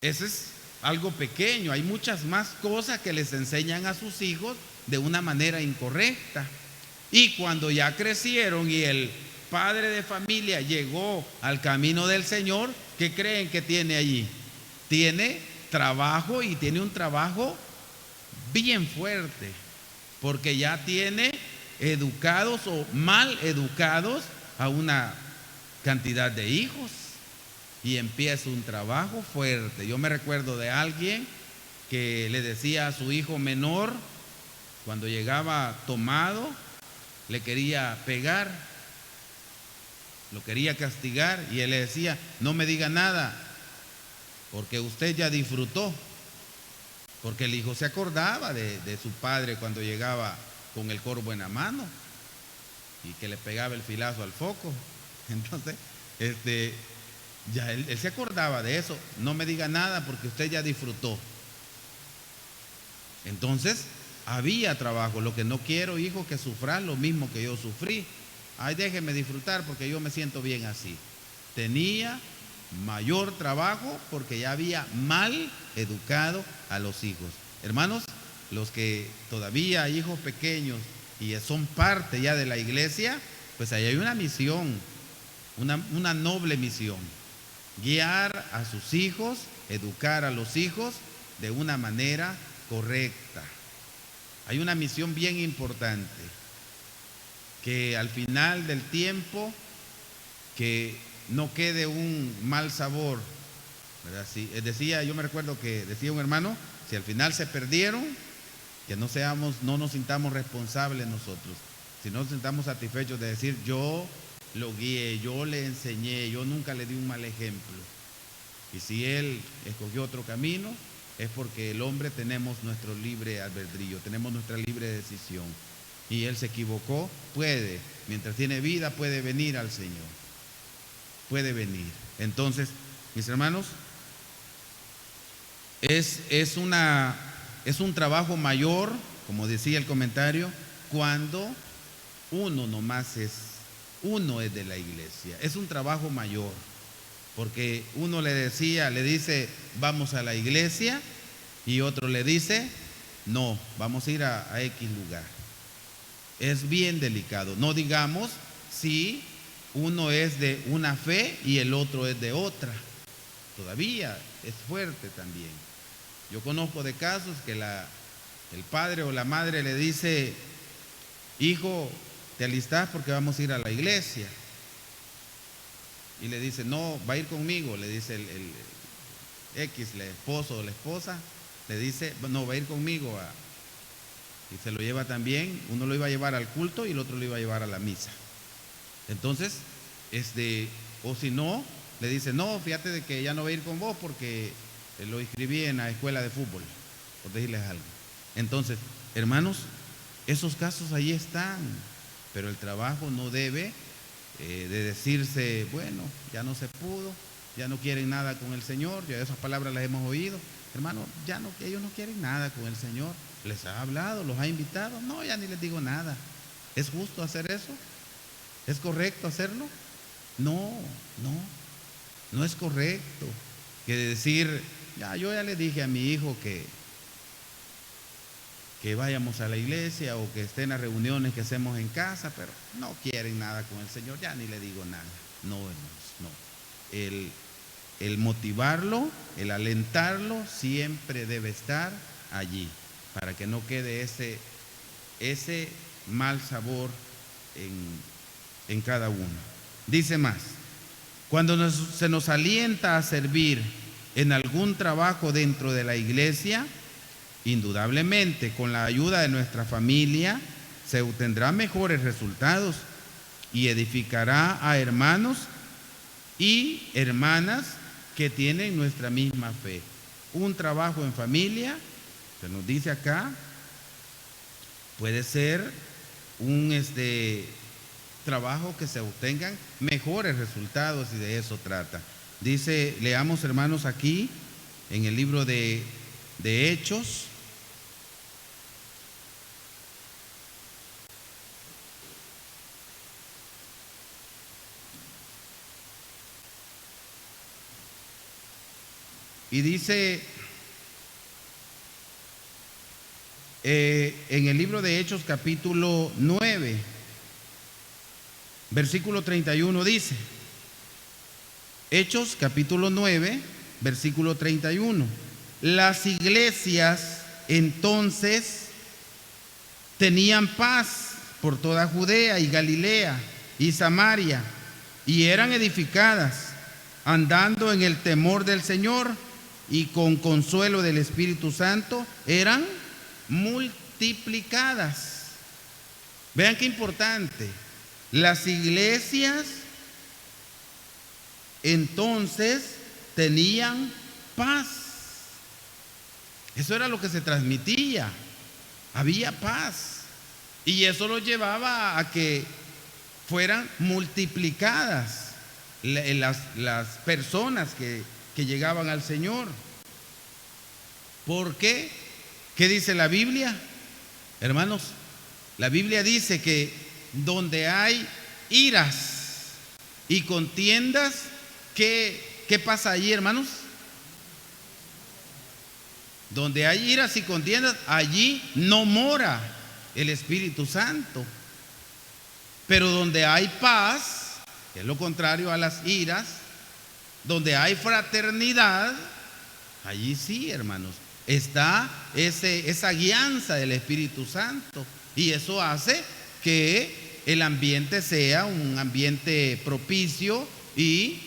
[SPEAKER 3] eso es algo pequeño. Hay muchas más cosas que les enseñan a sus hijos de una manera incorrecta. Y cuando ya crecieron y el padre de familia llegó al camino del Señor, ¿qué creen que tiene allí? Tiene trabajo y tiene un trabajo bien fuerte, porque ya tiene educados o mal educados a una cantidad de hijos y empieza un trabajo fuerte. Yo me recuerdo de alguien que le decía a su hijo menor, cuando llegaba tomado, le quería pegar, lo quería castigar y él le decía, no me diga nada porque usted ya disfrutó, porque el hijo se acordaba de su padre cuando llegaba con el corvo en la mano y que le pegaba el filazo al foco. Entonces ya él se acordaba de eso. No me diga nada porque usted ya disfrutó. Entonces había trabajo. Lo que no quiero, hijo, que sufras lo mismo que yo sufrí. Ay, déjeme disfrutar porque yo me siento bien así. Tenía mayor trabajo porque ya había mal educado a los hijos. Hermanos, los que todavía hay hijos pequeños y son parte ya de la iglesia, pues ahí hay una misión, una noble misión: guiar a sus hijos, educar a los hijos de una manera correcta. Hay una misión bien importante, que al final del tiempo que no quede un mal sabor, ¿verdad? Sí, yo me recuerdo que decía un hermano, si al final se perdieron, que no nos sintamos responsables nosotros, si no nos sintamos satisfechos de decir, yo lo guié, yo le enseñé, yo nunca le di un mal ejemplo. Y si él escogió otro camino, es porque el hombre tenemos nuestro libre albedrío, tenemos nuestra libre decisión. y él se equivocó, puede, mientras tiene vida, puede venir al Señor. Puede venir. Entonces, mis hermanos, es un trabajo mayor, como decía el comentario, cuando uno es de la iglesia. Es un trabajo mayor, porque uno le dice, vamos a la iglesia, y otro le dice, no, vamos a ir a X lugar. Es bien delicado. No digamos si uno es de una fe y el otro es de otra. Todavía es fuerte también. Yo conozco de casos que el padre o la madre le dice, hijo, ¿te alistás porque vamos a ir a la iglesia? Y le dice, no, va a ir conmigo. Le dice el esposo o la esposa, le dice, no, va a ir conmigo. Y se lo lleva también. Uno lo iba a llevar al culto y el otro lo iba a llevar a la misa. Entonces, o si no, le dice, no, fíjate de que ya no va a ir con vos porque lo inscribí en la escuela de fútbol, por decirles algo. Entonces, hermanos, esos casos ahí están, pero el trabajo no debe de decirse, bueno, ya no se pudo, ya no quieren nada con el Señor, ya esas palabras las hemos oído. Hermano, ellos no quieren nada con el Señor. Les ha hablado, los ha invitado. No, ya ni les digo nada. ¿Es justo hacer eso? ¿Es correcto hacerlo? No es correcto. Que decir, yo ya le dije a mi hijo que vayamos a la iglesia o que estén en las reuniones que hacemos en casa, pero no quieren nada con el Señor, ya ni le digo nada. No, hermanos, no. El motivarlo, el alentarlo, siempre debe estar allí, para que no quede ese mal sabor en cada uno. Dice más, cuando se nos alienta a servir en algún trabajo dentro de la iglesia, indudablemente con la ayuda de nuestra familia se obtendrán mejores resultados y edificará a hermanos y hermanas que tienen nuestra misma fe. Un trabajo en familia, se nos dice acá, puede ser un trabajo que se obtengan mejores resultados, y de eso trata. Dice, leamos, hermanos, aquí en el libro de Hechos, y dice en el libro de Hechos capítulo 9, versículo 31 dice, Hechos capítulo 9, versículo 31, las iglesias entonces tenían paz por toda Judea y Galilea y Samaria, y eran edificadas, andando en el temor del Señor, y con consuelo del Espíritu Santo eran multiplicadas. Vean qué importante. Las iglesias entonces tenían paz. Eso era lo que se transmitía. Había paz. Y eso lo llevaba a que fueran multiplicadas las personas que llegaban al Señor. ¿Por qué? ¿Qué dice la Biblia? Hermanos, la Biblia dice que donde hay iras y contiendas, ¿qué pasa allí, hermanos? Donde hay iras y contiendas, allí no mora el Espíritu Santo. Pero donde hay paz, que es lo contrario a las iras, donde hay fraternidad, allí sí, hermanos, está esa guianza del Espíritu Santo. Y eso hace que el ambiente sea un ambiente propicio y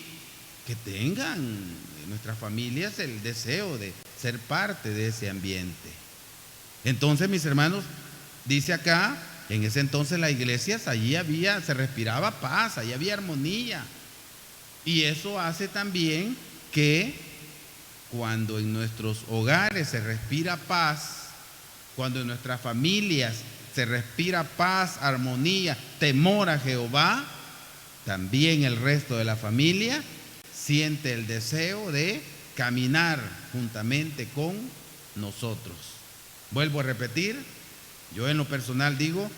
[SPEAKER 3] que tengan nuestras familias el deseo de ser parte de ese ambiente. Entonces, mis hermanos, dice acá, en ese entonces las iglesias, allí se respiraba paz, allí había armonía. Y eso hace también que cuando en nuestros hogares se respira paz, cuando en nuestras familias se respira paz, armonía, temor a Jehová, también el resto de la familia siente el deseo de caminar juntamente con nosotros. Vuelvo a repetir, yo en lo personal digo,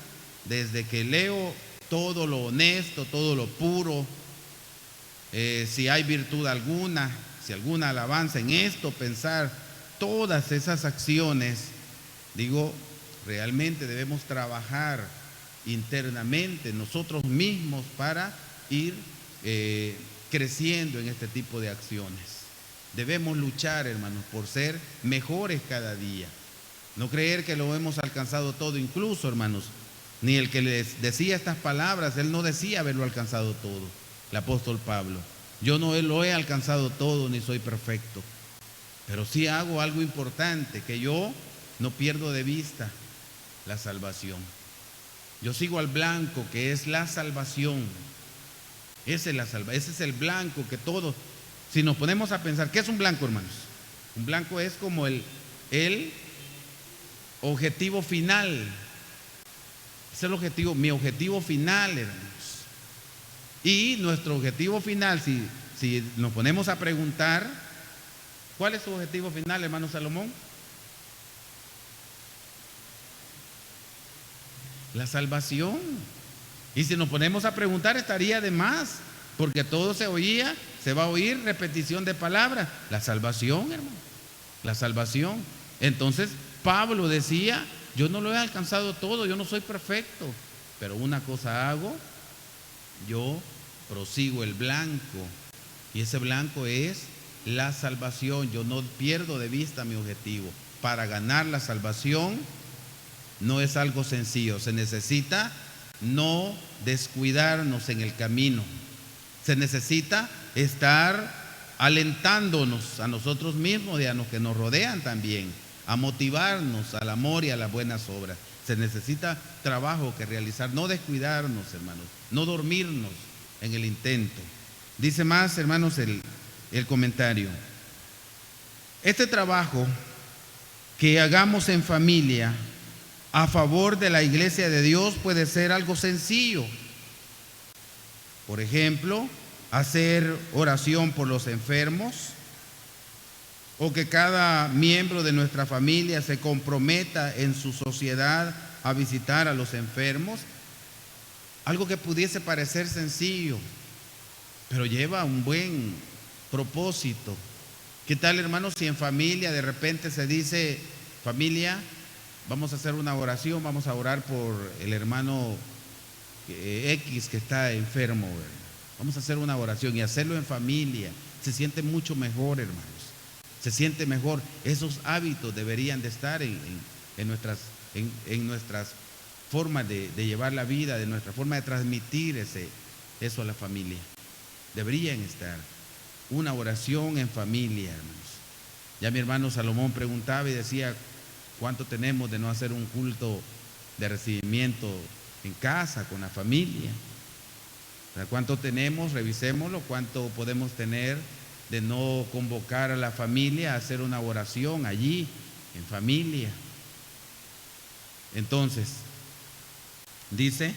[SPEAKER 3] desde que leo todo lo honesto, todo lo puro, si hay virtud alguna, si alguna alabanza en esto, pensar todas esas acciones, digo, realmente debemos trabajar internamente nosotros mismos para ir creciendo en este tipo de acciones. Debemos luchar, hermanos, por ser mejores cada día. No creer que lo hemos alcanzado todo, incluso, hermanos, ni el que les decía estas palabras, él no decía haberlo alcanzado todo, el apóstol Pablo. Yo no lo he alcanzado todo, ni soy perfecto, pero sí hago algo importante, que yo no pierdo de vista la salvación. Yo sigo al blanco, que es la salvación. Ese es el blanco que todos, si nos ponemos a pensar, ¿qué es un blanco, hermanos? Un blanco es como el objetivo final. Es el objetivo, mi objetivo final, hermanos. Y nuestro objetivo final, si nos ponemos a preguntar, ¿cuál es su objetivo final, hermano Salomón? La salvación. Y si nos ponemos a preguntar, estaría de más, porque todo se va a oír repetición de palabras. La salvación, hermano, la salvación. Entonces Pablo decía, yo no lo he alcanzado todo, yo no soy perfecto, pero una cosa hago, yo prosigo el blanco, y ese blanco es la salvación. Yo no pierdo de vista mi objetivo. Para ganar la salvación no es algo sencillo, se necesita no descuidarnos en el camino, se necesita estar alentándonos a nosotros mismos y a los que nos rodean también, a motivarnos al amor y a las buenas obras. Se necesita trabajo que realizar, no descuidarnos, hermanos, no dormirnos en el intento. Dice más, hermanos, el comentario. Este trabajo que hagamos en familia a favor de la iglesia de Dios puede ser algo sencillo. Por ejemplo, hacer oración por los enfermos, o que cada miembro de nuestra familia se comprometa en su sociedad a visitar a los enfermos. Algo que pudiese parecer sencillo, pero lleva un buen propósito. ¿Qué tal, hermanos, si en familia de repente se dice, familia, vamos a hacer una oración, vamos a orar por el hermano X que está enfermo, ¿verdad? Vamos a hacer una oración y hacerlo en familia. Se siente mucho mejor, hermanos. Se siente mejor. Esos hábitos deberían de estar en nuestras formas de llevar la vida, de nuestra forma de transmitir eso a la familia. Deberían estar. Una oración en familia, hermanos. Ya mi hermano Salomón preguntaba y decía, ¿cuánto tenemos de no hacer un culto de recibimiento en casa, con la familia? ¿Cuánto tenemos? Revisémoslo. ¿Cuánto podemos tener de no convocar a la familia a hacer una oración allí, en familia? Entonces, dice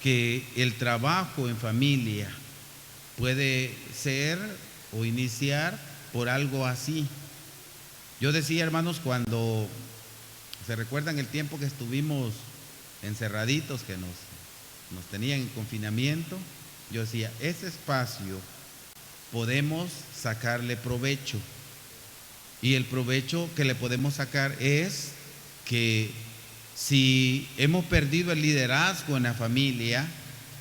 [SPEAKER 3] que el trabajo en familia puede ser o iniciar por algo así. Yo decía, hermanos, cuando se recuerdan el tiempo que estuvimos encerraditos, que nos tenían en confinamiento, yo decía, ese espacio podemos sacarle provecho, y el provecho que le podemos sacar es que si hemos perdido el liderazgo en la familia,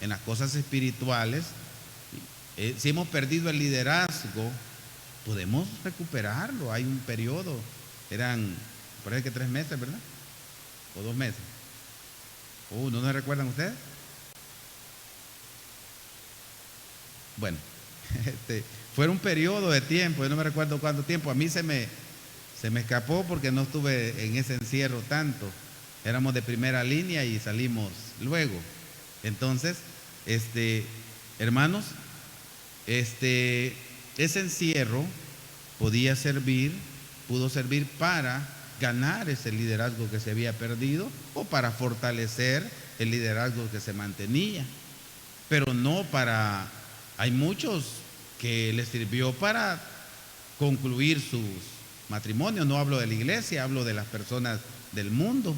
[SPEAKER 3] en las cosas espirituales, si hemos perdido el liderazgo, podemos recuperarlo. Hay un periodo, eran, parece que 3 meses, ¿verdad? O 2 meses. ¿No se recuerdan ustedes? Bueno, fue un periodo de tiempo, yo no me recuerdo cuánto tiempo. A mí se me escapó porque no estuve en ese encierro tanto. Éramos de primera línea y salimos luego. Entonces, hermanos, ese encierro pudo servir para ganar ese liderazgo que se había perdido o para fortalecer el liderazgo que se mantenía, pero no para... Hay muchos que les sirvió para concluir sus matrimonios. No hablo de la iglesia, hablo de las personas del mundo,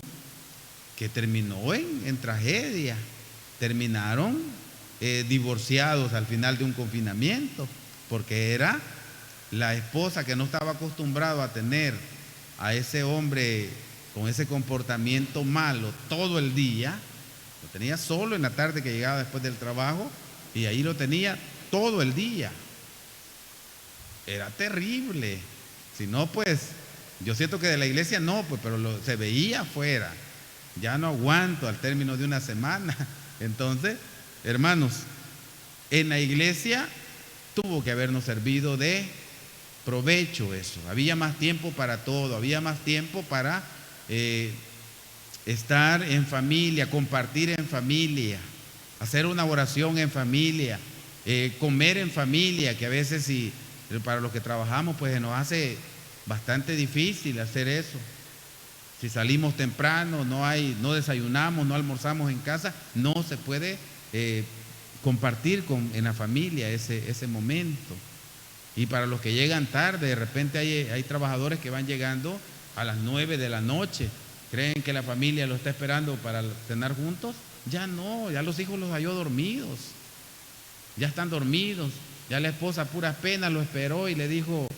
[SPEAKER 3] que terminó en tragedia, terminaron divorciados al final de un confinamiento, porque era la esposa que no estaba acostumbrado a tener a ese hombre con ese comportamiento malo todo el día. Lo tenía solo en la tarde que llegaba después del trabajo, y ahí lo tenía todo el día. Era terrible. Si no, pues yo siento que de la iglesia no, pues, pero se veía afuera. Ya no aguanto al término de una semana. Entonces, hermanos, en la iglesia tuvo que habernos servido de provecho eso. Había más tiempo para todo, había más tiempo para estar en familia, compartir en familia, hacer una oración en familia, comer en familia, que a veces para los que trabajamos pues se nos hace bastante difícil hacer eso. Si salimos temprano, no desayunamos, no almorzamos en casa, no se puede compartir en la familia ese momento. Y para los que llegan tarde, de repente hay trabajadores que van llegando a las 9 de la noche, creen que la familia lo está esperando para cenar juntos. Ya no, ya los hijos los halló dormidos, ya están dormidos, ya la esposa a puras penas lo esperó y le dijo: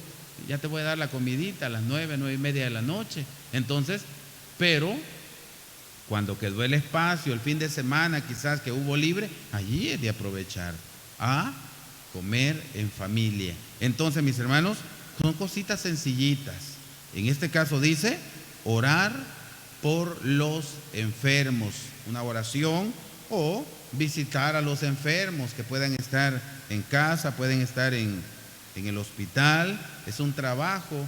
[SPEAKER 3] ya te voy a dar la comidita a las 9:30 de la noche. Entonces, pero cuando quedó el espacio, el fin de semana quizás que hubo libre, allí es de aprovechar a comer en familia. Entonces, mis hermanos, son cositas sencillitas. En este caso dice, orar por los enfermos, una oración, o visitar a los enfermos que puedan estar en casa, pueden estar en el hospital. Es un trabajo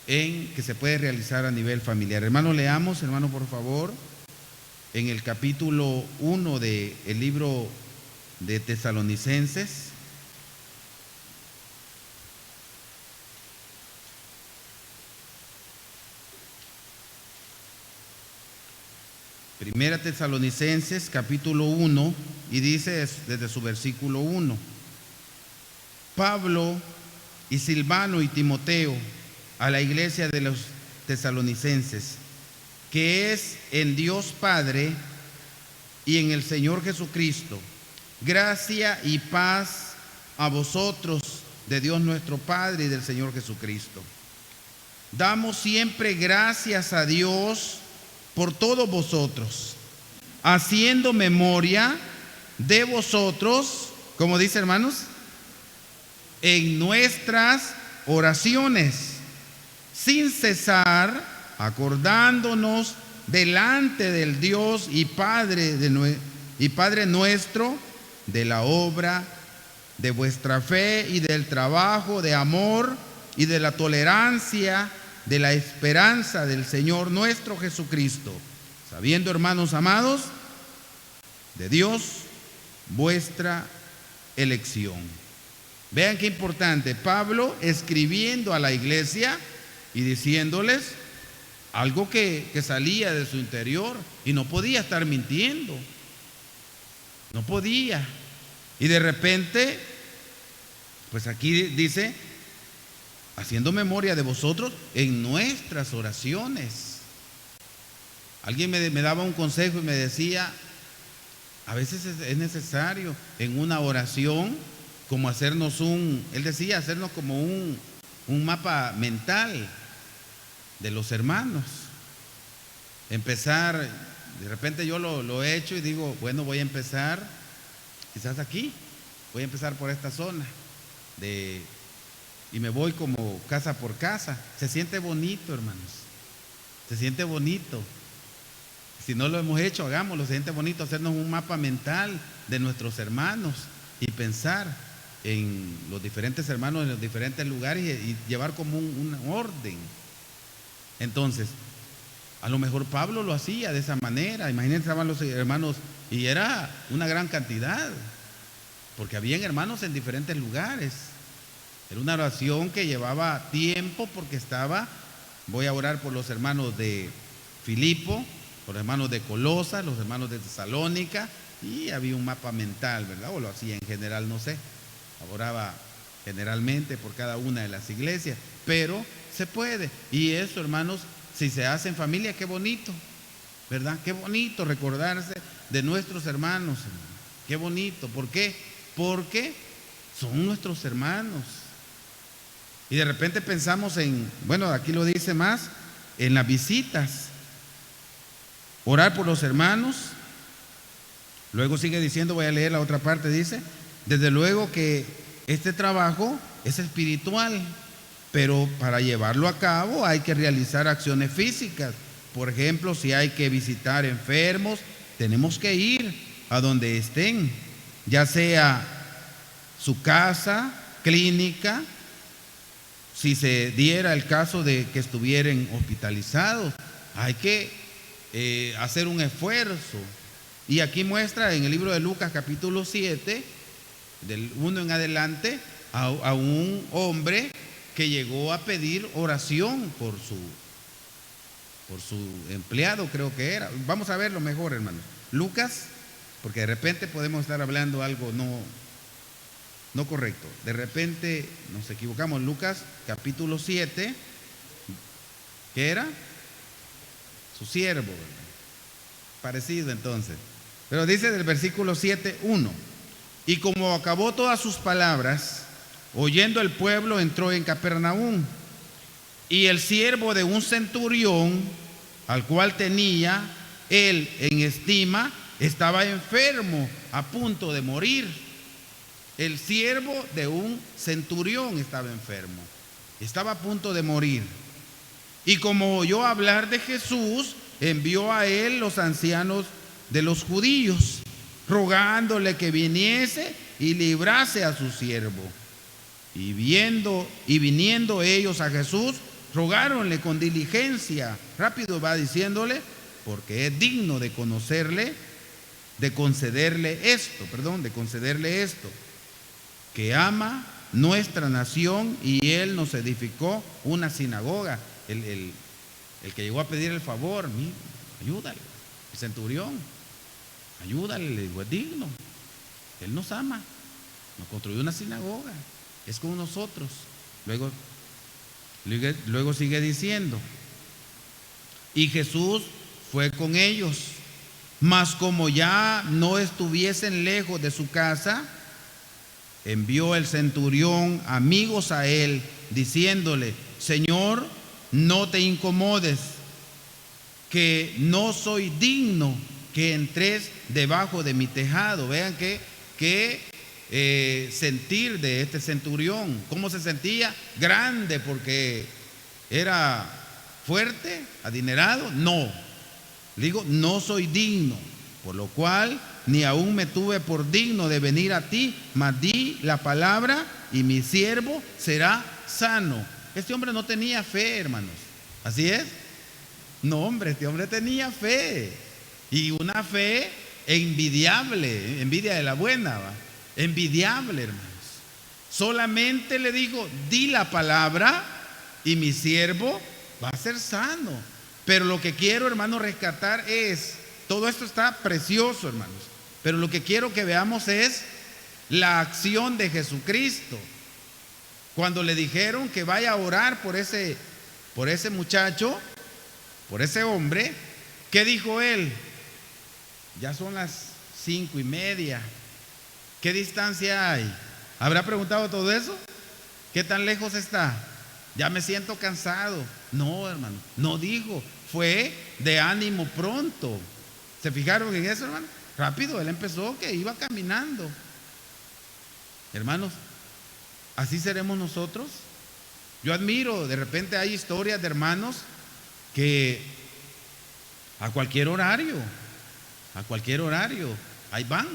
[SPEAKER 3] que se puede realizar a nivel familiar. Hermanos, leamos, hermanos, por favor, en el capítulo 1 del libro de Tesalonicenses. Primera Tesalonicenses, capítulo 1, y dice desde su versículo 1: Pablo y Silvano y Timoteo, a la iglesia de los tesalonicenses, que es en Dios Padre y en el Señor Jesucristo, gracia y paz a vosotros de Dios nuestro Padre y del Señor Jesucristo. Damos siempre gracias a Dios por todos vosotros, haciendo memoria de vosotros, como dice, hermanos, en nuestras oraciones, sin cesar, acordándonos delante del Dios y Padre nuestro, de la obra de vuestra fe y del trabajo de amor y de la tolerancia de la esperanza del Señor nuestro Jesucristo, sabiendo, hermanos amados, de Dios vuestra elección. Vean qué importante, Pablo escribiendo a la iglesia y diciéndoles algo que salía de su interior, y no podía estar mintiendo, no podía. Y de repente, pues aquí dice, haciendo memoria de vosotros en nuestras oraciones. Alguien me daba un consejo y me decía, a veces es necesario en una oración como hacernos hacernos como un mapa mental de los hermanos. Empezar, de repente yo lo he hecho y digo, bueno, voy a empezar quizás aquí, voy a empezar por esta zona y me voy como casa por casa. Se siente bonito, hermanos, se siente bonito. Si no lo hemos hecho, hagámoslo. Se siente bonito hacernos un mapa mental de nuestros hermanos y pensar en los diferentes hermanos en los diferentes lugares y llevar como un orden. Entonces, a lo mejor Pablo lo hacía de esa manera. Imagínense, estaban los hermanos y era una gran cantidad, porque habían hermanos en diferentes lugares. Era una oración que llevaba tiempo porque estaba voy a orar por los hermanos de Filipo, por los hermanos de Colosa, los hermanos de Tesalónica, y había un mapa mental, ¿verdad? O lo hacía en general, no sé. Oraba generalmente por cada una de las iglesias, pero se puede. Y eso, hermanos, si se hace en familia, qué bonito, ¿verdad? Qué bonito recordarse de nuestros hermanos, hermano. Qué bonito. ¿Por qué? Porque son nuestros hermanos. Y de repente pensamos en, bueno, aquí lo dice más, en las visitas. Orar por los hermanos. Luego sigue diciendo, voy a leer la otra parte, dice, desde luego que este trabajo es espiritual, pero para llevarlo a cabo hay que realizar acciones físicas. Por ejemplo, si hay que visitar enfermos, tenemos que ir a donde estén, ya sea su casa, clínica, si se diera el caso de que estuvieran hospitalizados, hay que hacer un esfuerzo. Y aquí muestra en el libro de Lucas capítulo 7, del 1 en adelante, a un hombre que llegó a pedir oración por su empleado, creo que era. Vamos a verlo mejor, hermano. Lucas, porque de repente podemos estar hablando algo no correcto. De repente nos equivocamos. Lucas capítulo 7, ¿qué era? Su siervo, ¿verdad? Parecido entonces. Pero dice del versículo 7:1: y como acabó todas sus palabras, oyendo el pueblo, entró en Capernaum. Y el siervo de un centurión, al cual tenía él en estima, estaba enfermo, a punto de morir. El siervo de un centurión estaba enfermo, estaba a punto de morir. Y como oyó hablar de Jesús, envió a él los ancianos de los judíos, rogándole que viniese y librase a su siervo. Y viniendo ellos a Jesús, rogáronle con diligencia, rápido va diciéndole, porque es digno de conocerle, de concederle esto, que ama nuestra nación, y él nos edificó una sinagoga. El que llegó a pedir el favor, ayúdale, el centurión, ayúdale, le digo, es digno, él nos ama, nos construyó una sinagoga, es con nosotros. Luego sigue diciendo, y Jesús fue con ellos, mas como ya no estuviesen lejos de su casa, envió el centurión amigos a él, diciéndole, Señor, no te incomodes, que no soy digno que entres debajo de mi tejado. Vean qué sentir de este centurión. ¿Cómo se sentía? Grande porque era fuerte, adinerado. No, digo, no soy digno, por lo cual ni aún me tuve por digno de venir a ti, mas di la palabra y mi siervo será sano. Este hombre no tenía fe, hermanos. ¿Así es? No, hombre, este hombre tenía fe. Y una fe envidiable, envidia de la buena, ¿va? Envidiable, hermanos. Solamente le dijo, di la palabra y mi siervo va a ser sano. Pero lo que quiero, hermanos, rescatar es, todo esto está precioso, hermanos, pero lo que quiero que veamos es la acción de Jesucristo. Cuando le dijeron que vaya a orar por ese muchacho, por ese hombre, ¿qué dijo él? Ya son las 5:30. ¿Qué distancia hay? ¿Habrá preguntado todo eso? ¿Qué tan lejos está? Ya me siento cansado. No, hermano, no dijo. Fue de ánimo pronto. ¿Se fijaron en eso, hermano? Rápido, él empezó que iba caminando. Hermanos, ¿así seremos nosotros? Yo admiro, de repente hay historias de hermanos que a cualquier horario, ahí van.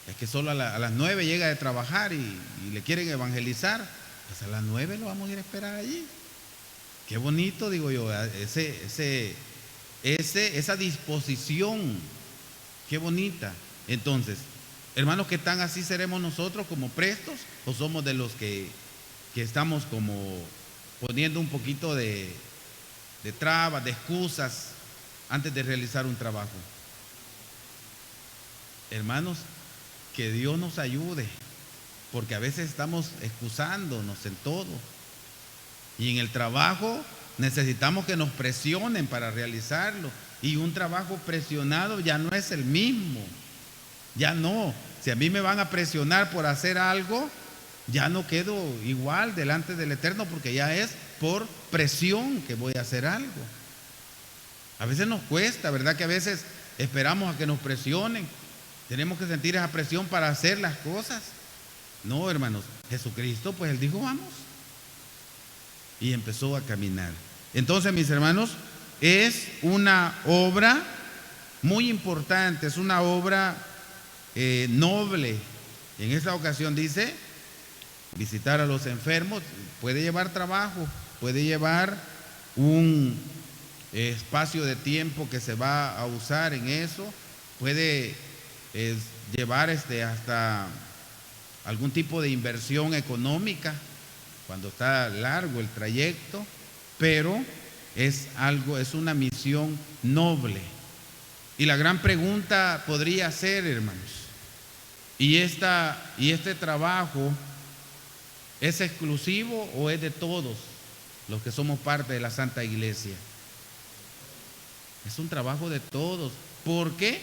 [SPEAKER 3] Es que solo a las 9 llega de trabajar y le quieren evangelizar. Pues a las 9 lo vamos a ir a esperar allí. Qué bonito, digo yo, esa disposición, qué bonita. Entonces, hermanos, ¿qué tan así seremos nosotros, como prestos? ¿O somos de los que estamos como poniendo un poquito de de trabas, de excusas antes de realizar un trabajo. Hermanos, que Dios nos ayude, porque a veces estamos excusándonos en todo. Y en el trabajo necesitamos que nos presionen para realizarlo. Y un trabajo presionado ya no es el mismo. Ya no. Si a mí me van a presionar por hacer algo, ya no quedo igual delante del Eterno, porque ya es por presión que voy a hacer algo. A veces nos cuesta, ¿verdad? Que a veces esperamos a que nos presionen. Tenemos que sentir esa presión para hacer las cosas. No, hermanos, Jesucristo, pues Él dijo, vamos. Y empezó a caminar. Entonces, mis hermanos, es una obra muy importante, es una obra noble. En esta ocasión dice, visitar a los enfermos puede llevar trabajo, puede llevar un espacio de tiempo que se va a usar en eso, puede llevar hasta algún tipo de inversión económica cuando está largo el trayecto, pero es una misión noble. Y la gran pregunta podría ser, hermanos, ¿y este trabajo es exclusivo o es de todos los que somos parte de la Santa Iglesia? Es un trabajo de todos. ¿Por qué?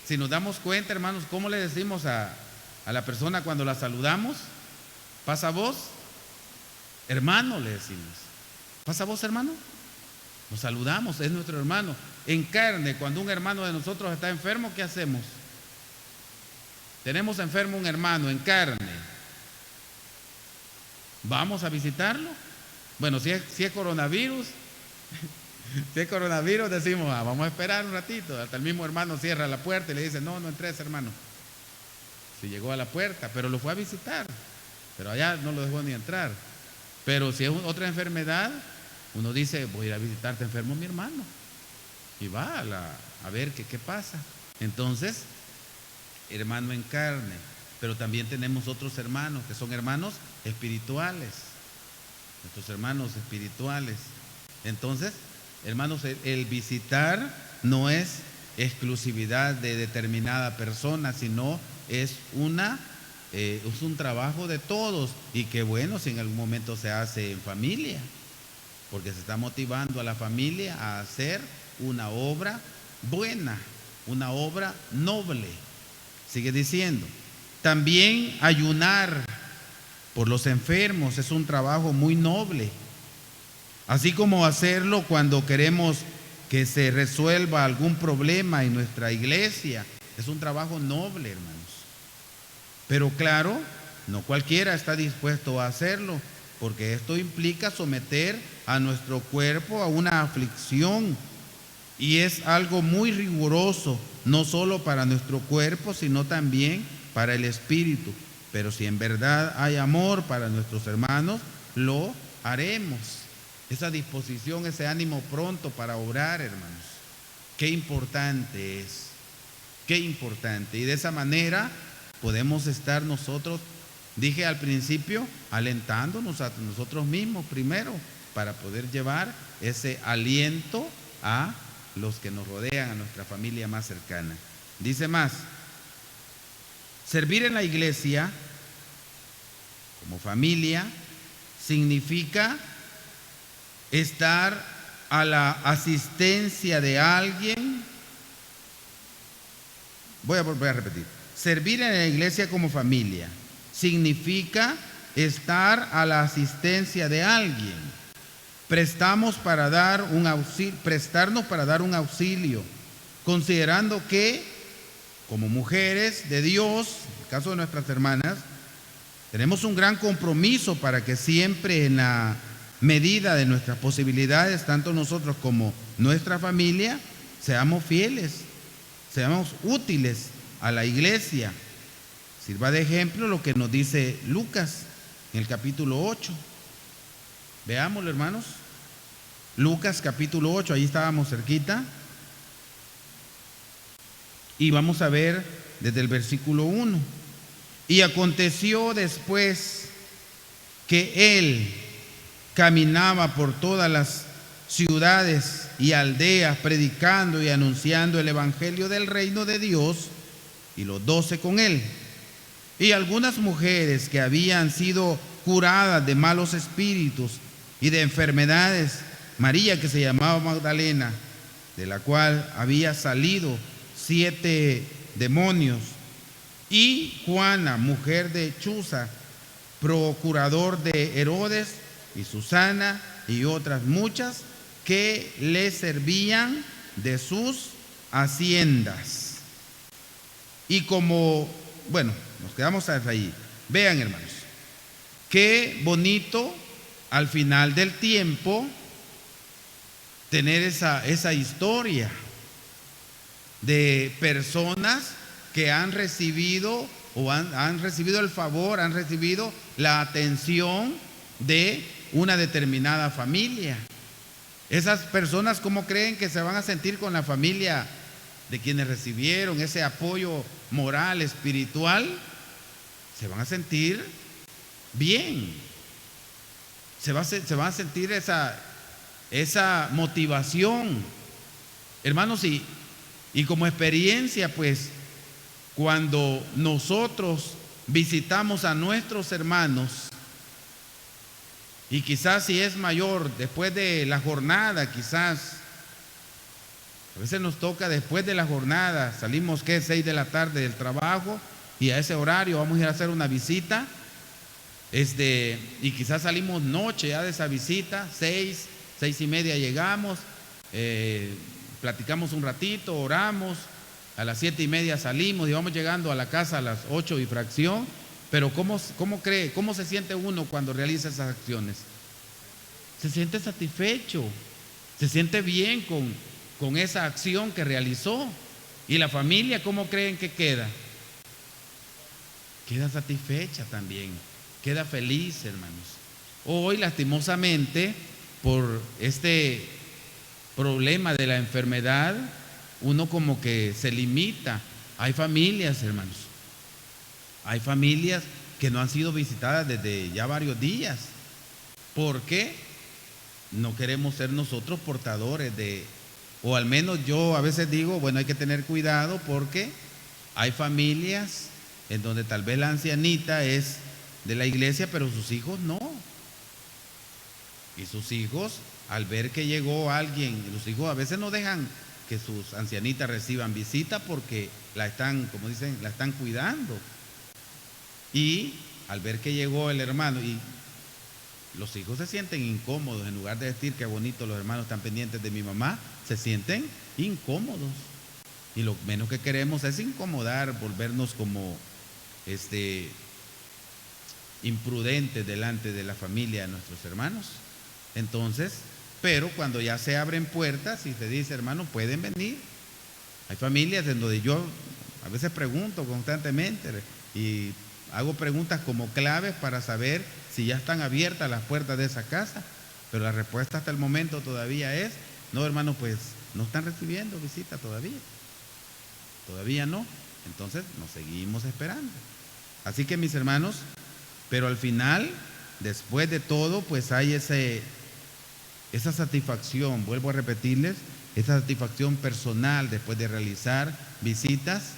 [SPEAKER 3] Si nos damos cuenta, hermanos, ¿cómo le decimos a la persona cuando la saludamos? ¿Pasa vos? Hermano, le decimos. ¿Pasa vos, hermano? Nos saludamos, es nuestro hermano. En carne, cuando un hermano de nosotros está enfermo, ¿qué hacemos? Tenemos enfermo un hermano en carne. ¿Vamos a visitarlo? Bueno, si es coronavirus, si es coronavirus, decimos, vamos a esperar un ratito. Hasta el mismo hermano cierra la puerta y le dice, no entres, hermano. Si llegó a la puerta, pero lo fue a visitar. Pero allá no lo dejó ni entrar. Pero si es otra enfermedad, uno dice, voy a ir a visitarte enfermo mi hermano. Y va a ver qué pasa. Entonces, hermano en carne. Pero también tenemos otros hermanos, que son hermanos espirituales. Nuestros hermanos espirituales. Entonces, hermanos, el visitar no es exclusividad de determinada persona, sino es un trabajo de todos. Y qué bueno si en algún momento se hace en familia, porque se está motivando a la familia a hacer una obra buena, una obra noble. Sigue diciendo, también ayunar por los enfermos es un trabajo muy noble, así como hacerlo cuando queremos que se resuelva algún problema en nuestra iglesia. Es un trabajo noble, hermanos. Pero claro, no cualquiera está dispuesto a hacerlo, porque esto implica someter a nuestro cuerpo a una aflicción, y es algo muy riguroso, no solo para nuestro cuerpo, sino también para el espíritu. Pero si en verdad hay amor para nuestros hermanos, lo haremos. Esa disposición, ese ánimo pronto para orar, hermanos, qué importante es, qué importante. Y de esa manera podemos estar nosotros, dije al principio, alentándonos a nosotros mismos primero, para poder llevar ese aliento a los que nos rodean, a nuestra familia más cercana. Dice más, servir en la iglesia como familia significa estar a la asistencia de alguien. Voy a volver a repetir. Servir en la iglesia como familia significa estar a la asistencia de alguien. Prestarnos para dar un auxilio, considerando que como mujeres de Dios, en el caso de nuestras hermanas, tenemos un gran compromiso para que siempre, en la medida de nuestras posibilidades, tanto nosotros como nuestra familia, seamos fieles, seamos útiles a la iglesia. Sirva de ejemplo lo que nos dice Lucas en el capítulo 8. Veámoslo, hermanos. Lucas capítulo 8, ahí estábamos cerquita. Y vamos a ver desde el versículo 1. Y aconteció después que él caminaba por todas las ciudades y aldeas, predicando y anunciando el evangelio del reino de Dios, y los 12 con él. Y algunas mujeres que habían sido curadas de malos espíritus y de enfermedades, María, que se llamaba Magdalena, de la cual había salido 7 demonios, y Juana, mujer de Chuza, procurador de Herodes, y Susana y otras muchas que le servían de sus haciendas. Y como, bueno, nos quedamos hasta ahí. Vean, hermanos, qué bonito al final del tiempo tener esa historia de personas que han recibido o han recibido el favor, han recibido la atención de una determinada familia. Esas personas, ¿cómo creen que se van a sentir con la familia de quienes recibieron ese apoyo moral, espiritual? Se van a sentir bien. Se van a sentir esa motivación. Hermanos, y como experiencia, pues, cuando nosotros visitamos a nuestros hermanos, y quizás si es mayor, después de la jornada, quizás, a veces nos toca después de la jornada, salimos 6 de la tarde del trabajo, y a ese horario vamos a ir a hacer una visita, y quizás salimos noche ya de esa visita, 6:30 llegamos, platicamos un ratito, oramos, a las 7:30 salimos y vamos llegando a la casa a las 8 y fracción. Pero ¿cómo se siente uno cuando realiza esas acciones? Se siente satisfecho, se siente bien con esa acción que realizó. Y la familia, ¿cómo creen que queda? Queda satisfecha también, queda feliz, hermanos. Hoy, lastimosamente, por este problema de la enfermedad, uno como que se limita. Hay familias, hermanos, hay familias que no han sido visitadas desde ya varios días. ¿Por qué? No queremos ser nosotros portadores o al menos yo a veces digo, bueno, hay que tener cuidado porque hay familias en donde tal vez la ancianita es de la iglesia, pero sus hijos no. Y sus hijos, al ver que llegó alguien, los hijos a veces no dejan que sus ancianitas reciban visita porque la están, como dicen, la están cuidando. Y al ver que llegó el hermano, y los hijos se sienten incómodos, en lugar de decir qué bonito los hermanos están pendientes de mi mamá, se sienten incómodos. Y lo menos que queremos es incomodar, volvernos como imprudentes delante de la familia de nuestros hermanos. Entonces, pero cuando ya se abren puertas y se dice, hermano, pueden venir. Hay familias en donde yo a veces pregunto constantemente y hago preguntas como claves para saber si ya están abiertas las puertas de esa casa, pero la respuesta hasta el momento todavía es, no, hermano, pues no están recibiendo visita todavía no. Entonces nos seguimos esperando. Así que, mis hermanos, pero al final, después de todo, pues hay esa satisfacción, vuelvo a repetirles, esa satisfacción personal después de realizar visitas,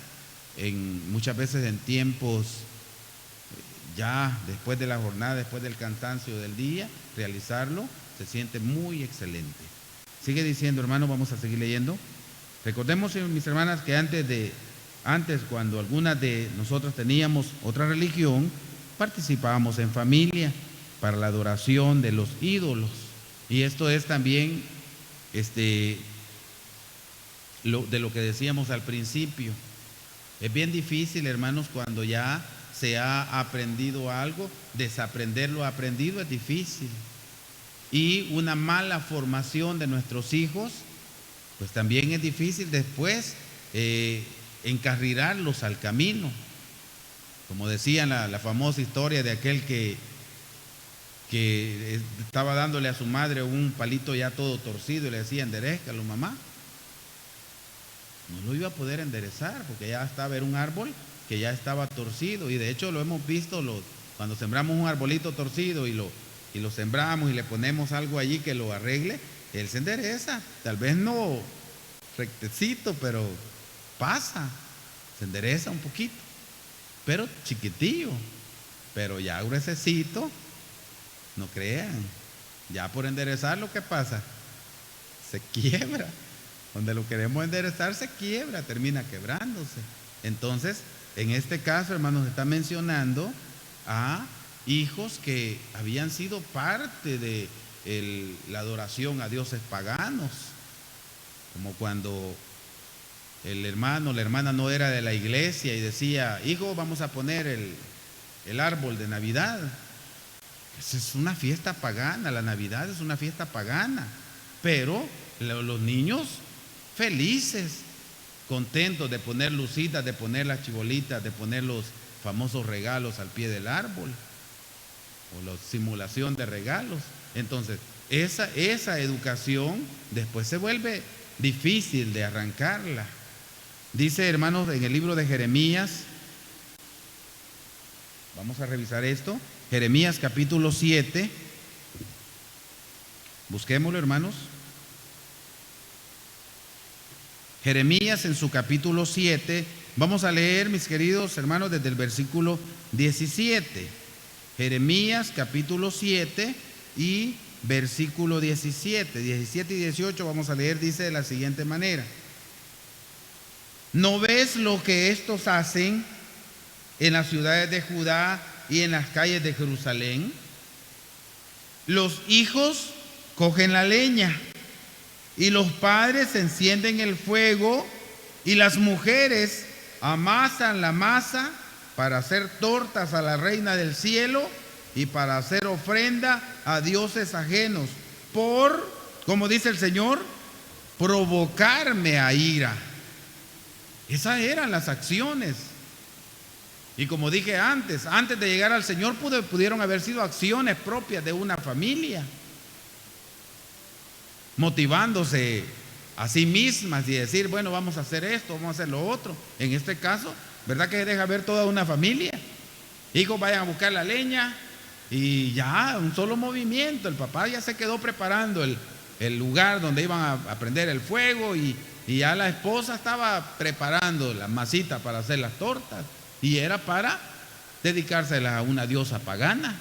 [SPEAKER 3] muchas veces en tiempos ya después de la jornada, después del cansancio del día, realizarlo, se siente muy excelente. Sigue diciendo, hermano, vamos a seguir leyendo. Recordemos, mis hermanas, que antes cuando algunas de nosotros teníamos otra religión, participábamos en familia para la adoración de los ídolos. Y esto es también de lo que decíamos al principio. Es bien difícil, hermanos, cuando ya se ha aprendido algo, desaprender lo aprendido es difícil. Y una mala formación de nuestros hijos, pues también es difícil después encarrilarlos al camino. Como decían la famosa historia de aquel que estaba dándole a su madre un palito ya todo torcido y le decía, enderezcalo, mamá. No lo iba a poder enderezar porque ya era un árbol que ya estaba torcido, y de hecho lo hemos visto cuando sembramos un arbolito torcido y lo sembramos y le ponemos algo allí que lo arregle, él se endereza, tal vez no rectecito, pero pasa, se endereza un poquito, pero chiquitillo, pero ya gruesecito, no crean, ya por enderezar lo que pasa, se quiebra, donde lo queremos enderezar se quiebra, termina quebrándose. Entonces, en este caso, hermanos, está mencionando a hijos que habían sido parte de la adoración a dioses paganos, como cuando el hermano, la hermana no era de la iglesia y decía: hijo, vamos a poner el árbol de Navidad. Esa es una fiesta pagana, la Navidad es una fiesta pagana, pero los niños felices, contentos de poner lucitas, de poner las chibolitas, de poner los famosos regalos al pie del árbol, o la simulación de regalos. Entonces, esa educación después se vuelve difícil de arrancarla. Dice, hermanos, en el libro de Jeremías, vamos a revisar esto, Jeremías capítulo 7, busquémoslo, hermanos. Jeremías en su capítulo 7, vamos a leer, mis queridos hermanos, desde el versículo 17. Jeremías capítulo 7 y versículo 17. 17 y 18 vamos a leer, dice de la siguiente manera: ¿no ves lo que estos hacen en las ciudades de Judá y en las calles de Jerusalén? Los hijos cogen la leña y los padres encienden el fuego, y las mujeres amasan la masa para hacer tortas a la reina del cielo y para hacer ofrenda a dioses ajenos, por, como dice el Señor, provocarme a ira. Esas eran las acciones. Y como dije antes de llegar al Señor pudieron haber sido acciones propias de una familia, motivándose a sí mismas y decir: bueno, vamos a hacer esto, vamos a hacer lo otro. En este caso, ¿verdad que deja ver toda una familia? Hijos, vayan a buscar la leña, y ya, un solo movimiento, el papá ya se quedó preparando el lugar donde iban a prender el fuego, y ya la esposa estaba preparando la masita para hacer las tortas, y era para dedicárselas a una diosa pagana.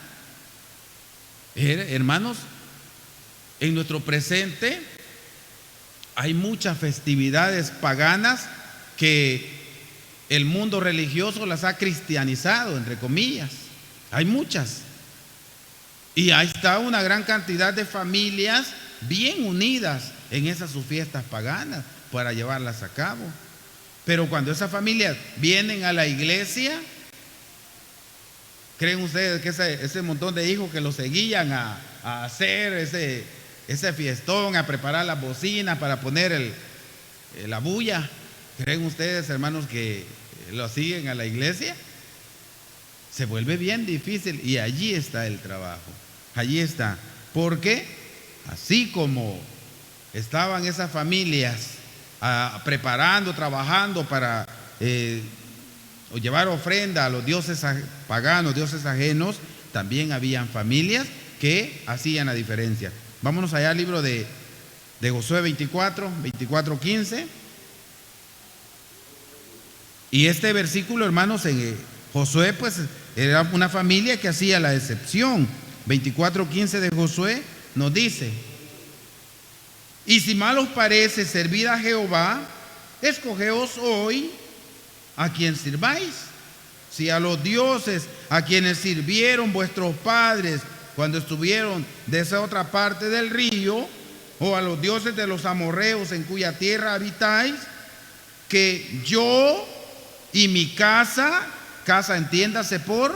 [SPEAKER 3] Hermanos, en nuestro presente hay muchas festividades paganas que el mundo religioso las ha cristianizado, entre comillas. Hay muchas. Y ahí está una gran cantidad de familias bien unidas en esas sus fiestas paganas para llevarlas a cabo. Pero cuando esas familias vienen a la iglesia, ¿creen ustedes que ese montón de hijos que los seguían a hacer ese fiestón, a preparar las bocinas para poner la bulla, creen ustedes, hermanos, que lo siguen a la iglesia? Se vuelve bien difícil, y allí está el trabajo. Allí está, porque así como estaban esas familias preparando, trabajando para llevar ofrenda a los dioses paganos, dioses ajenos, también habían familias que hacían la diferencia. Vámonos allá al libro de Josué 24:15. Y este versículo, hermanos, en Josué, pues era una familia que hacía la excepción. 24:15 de Josué nos dice: y si mal os parece servir a Jehová, escogeos hoy a quien sirváis. Si a los dioses a quienes sirvieron vuestros padres cuando estuvieron de esa otra parte del río, o a los dioses de los amorreos en cuya tierra habitáis, que yo y mi casa entiéndase por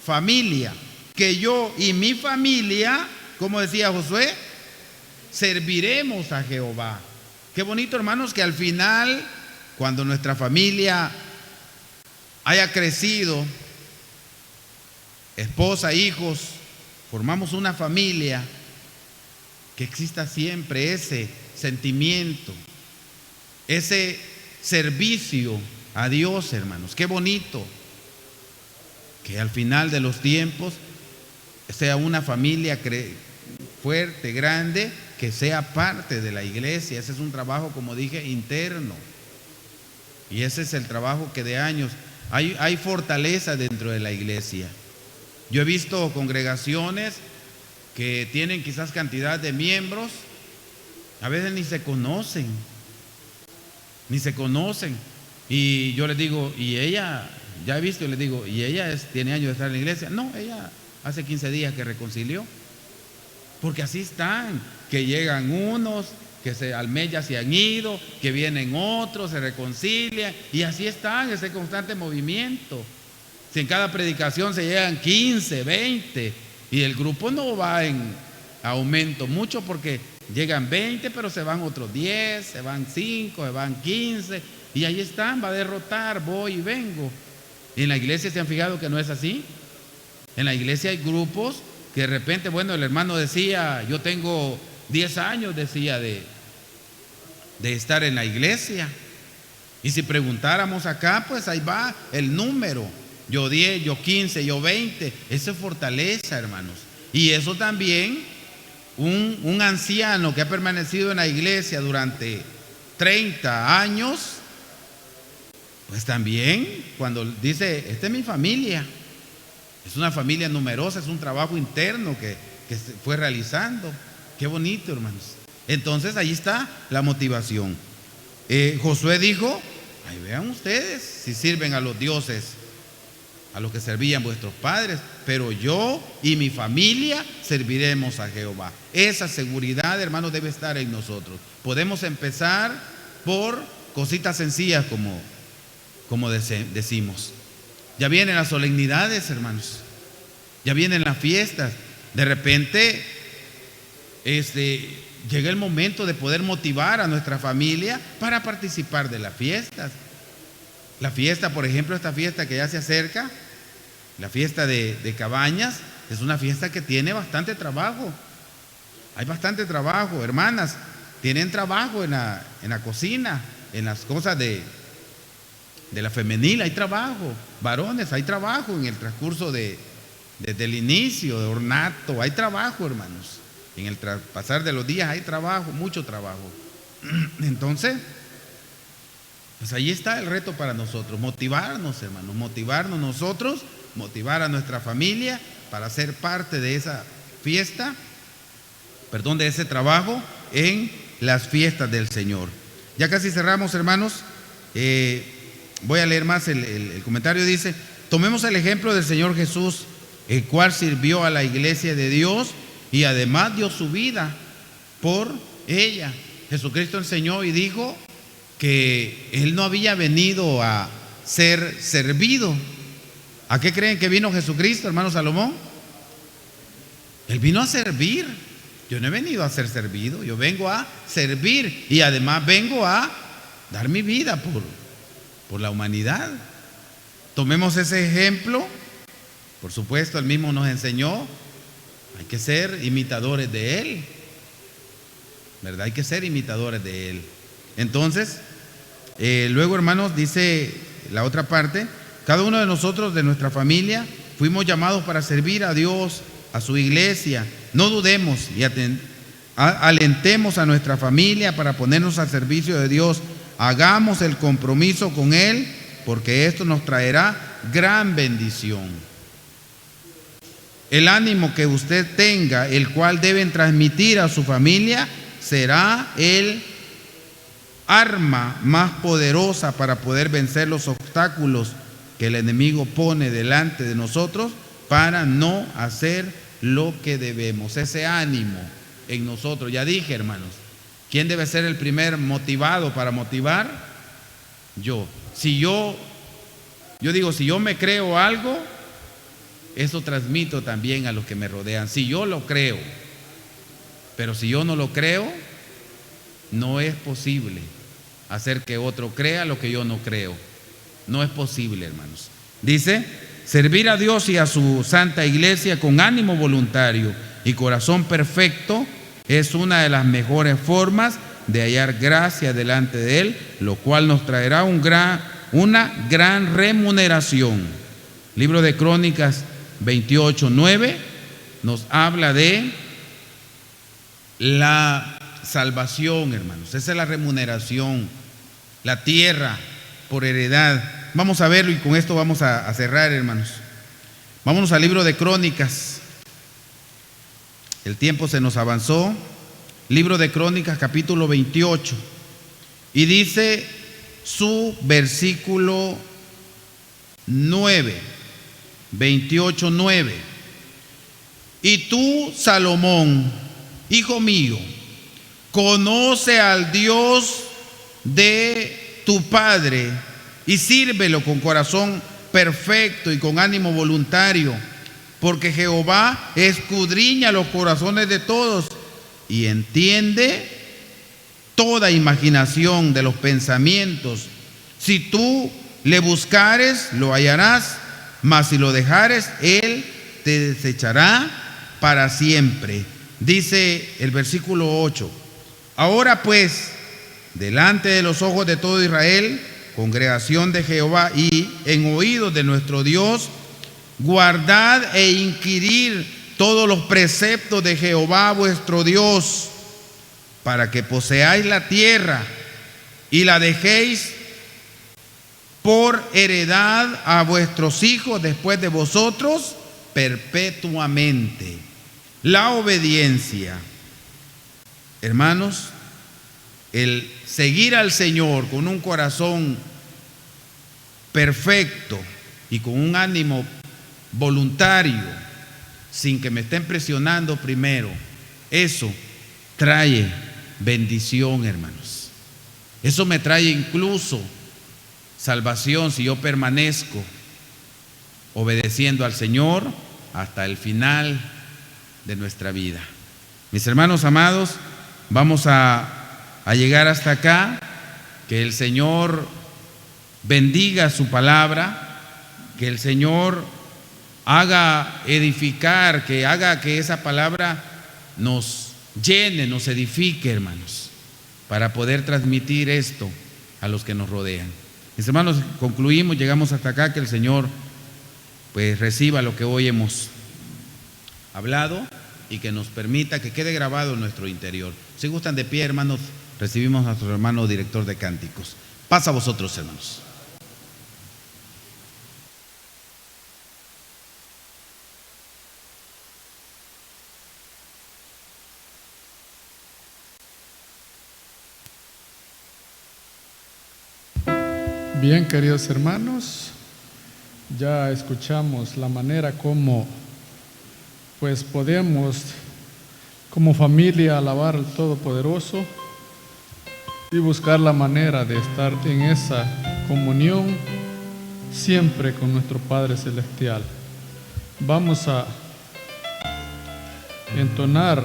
[SPEAKER 3] familia, que yo y mi familia, como decía Josué, serviremos a Jehová. Qué bonito, hermanos, que al final, cuando nuestra familia haya crecido, esposa, hijos, formamos una familia, que exista siempre ese sentimiento, ese servicio a Dios, hermanos. Qué bonito que al final de los tiempos sea una familia fuerte, grande, que sea parte de la iglesia. Ese es un trabajo, como dije, interno. Y ese es el trabajo que de años hay fortaleza dentro de la iglesia. Yo he visto congregaciones que tienen quizás cantidad de miembros, a veces ni se conocen. Y yo les digo, y ella, ya he visto, y les digo, ¿y ella tiene años de estar en la iglesia? No, ella hace 15 días que reconcilió. Porque así están, que llegan unos, al mes ya se han ido, que vienen otros, se reconcilian, y así están, ese constante movimiento. Si en cada predicación se llegan 15, 20, y el grupo no va en aumento mucho porque llegan 20, pero se van otros 10, se van 5, se van 15, y ahí están, va a derrotar, voy y vengo. Y en la iglesia se han fijado que no es así. En la iglesia hay grupos que de repente, bueno, el hermano decía, yo tengo 10 años, decía, de estar en la iglesia. Y si preguntáramos acá, pues ahí va el número. Yo 10, yo 15, yo 20. Eso es fortaleza, hermanos. Y eso también, un anciano que ha permanecido en la iglesia durante 30 años, pues también cuando dice, esta es mi familia, es una familia numerosa, es un trabajo interno que se fue realizando. Qué bonito, hermanos. Entonces ahí está la motivación. Josué dijo, ahí vean ustedes si sirven a los dioses a los que servían vuestros padres, pero yo y mi familia serviremos a Jehová. Esa seguridad, hermanos, debe estar en nosotros. Podemos empezar por cositas sencillas como decimos. Ya vienen las solemnidades, hermanos. Ya vienen las fiestas. De repente llega el momento de poder motivar a nuestra familia para participar de las fiestas. La fiesta, por ejemplo, esta fiesta que ya se acerca, la fiesta de Cabañas, es una fiesta que tiene bastante trabajo. Hay bastante trabajo, hermanas. Tienen trabajo en la cocina, en las cosas de la femenil, hay trabajo. Varones, hay trabajo en el transcurso desde el inicio, de ornato, hay trabajo, hermanos. En el pasar de los días hay trabajo, mucho trabajo. Entonces, pues ahí está el reto para nosotros, motivarnos, hermanos, motivarnos nosotros, motivar a nuestra familia para ser parte de esa fiesta, de ese trabajo en las fiestas del Señor. Ya casi cerramos, hermanos. Voy a leer más el comentario. Dice, tomemos el ejemplo del Señor Jesús, el cual sirvió a la iglesia de Dios y además dio su vida por ella. Jesucristo enseñó y dijo que Él no había venido a ser servido. ¿A qué creen que vino Jesucristo, hermano Salomón? Él vino a servir. Yo no he venido a ser servido, yo vengo a servir y además vengo a dar mi vida por la humanidad. Tomemos ese ejemplo. Por supuesto, Él mismo nos enseñó, hay que ser imitadores de Él, ¿verdad? Hay que ser imitadores de Él. Entonces, luego, hermanos, dice la otra parte, cada uno de nosotros, de nuestra familia, fuimos llamados para servir a Dios, a su iglesia. No dudemos y alentemos a nuestra familia para ponernos al servicio de Dios. Hagamos el compromiso con Él, porque esto nos traerá gran bendición. El ánimo que usted tenga, el cual deben transmitir a su familia, será el arma más poderosa para poder vencer los obstáculos que el enemigo pone delante de nosotros para no hacer lo que debemos. Ese ánimo en nosotros. Ya dije, hermanos, ¿quién debe ser el primer motivado para motivar? Yo. Si yo me creo algo, eso transmito también a los que me rodean. Si yo lo creo, pero si yo no lo creo, no es posible hacer que otro crea lo que yo no creo. No es posible, hermanos. Dice, servir a Dios y a su santa iglesia con ánimo voluntario y corazón perfecto es una de las mejores formas de hallar gracia delante de Él, lo cual nos traerá una gran remuneración. Libro de Crónicas 28:9 nos habla de la salvación, hermanos. Esa es la remuneración, la tierra por heredad. Vamos a verlo y con esto vamos a cerrar, hermanos. Vámonos al libro de Crónicas. El tiempo se nos avanzó. Libro de Crónicas, capítulo 28. Y dice su versículo 9, 28, 9. Y tú, Salomón, hijo mío, conoce al Dios de tu Padre y sírvelo con corazón perfecto y con ánimo voluntario, porque Jehová escudriña los corazones de todos y entiende toda imaginación de los pensamientos. Si tú le buscares, lo hallarás, mas si lo dejares, él te desechará para siempre. Dice el versículo 8: ahora pues, delante de los ojos de todo Israel, congregación de Jehová, y en oídos de nuestro Dios, guardad e inquirir todos los preceptos de Jehová vuestro Dios, para que poseáis la tierra y la dejéis por heredad a vuestros hijos después de vosotros perpetuamente. La obediencia, hermanos, el seguir al Señor con un corazón perfecto y con un ánimo voluntario, sin que me estén presionando primero, eso trae bendición, hermanos. Eso me trae incluso salvación si yo permanezco obedeciendo al Señor hasta el final de nuestra vida. Mis hermanos amados, vamos a llegar hasta acá. Que el Señor bendiga su palabra, que el Señor haga edificar, que haga que esa palabra nos llene, nos edifique, hermanos, para poder transmitir esto a los que nos rodean. Mis hermanos, concluimos, llegamos hasta acá. Que el Señor pues reciba lo que hoy hemos hablado y que nos permita que quede grabado en nuestro interior. Si gustan de pie, hermanos, recibimos a nuestro hermano director de cánticos. Pasa a vosotros, hermanos.
[SPEAKER 1] Bien, queridos hermanos, ya escuchamos la manera como pues podemos como familia alabar al Todopoderoso y buscar la manera de estar en esa comunión siempre con nuestro Padre Celestial. Vamos a entonar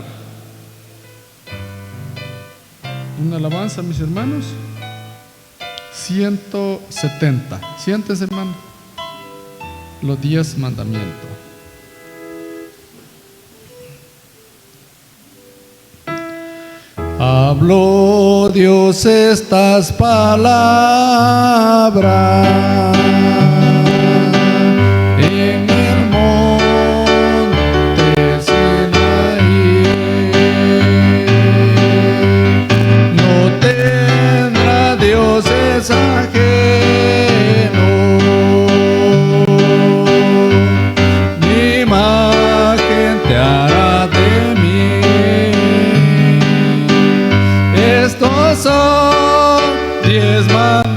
[SPEAKER 1] una alabanza, mis hermanos. 170. Siéntese, hermano. Los 10 mandamientos. Habló Dios estas palabras en el monte Sinaí. No tendrá dioses ajenos, ni imagen te hará de mí. Estos son 10 mandamientos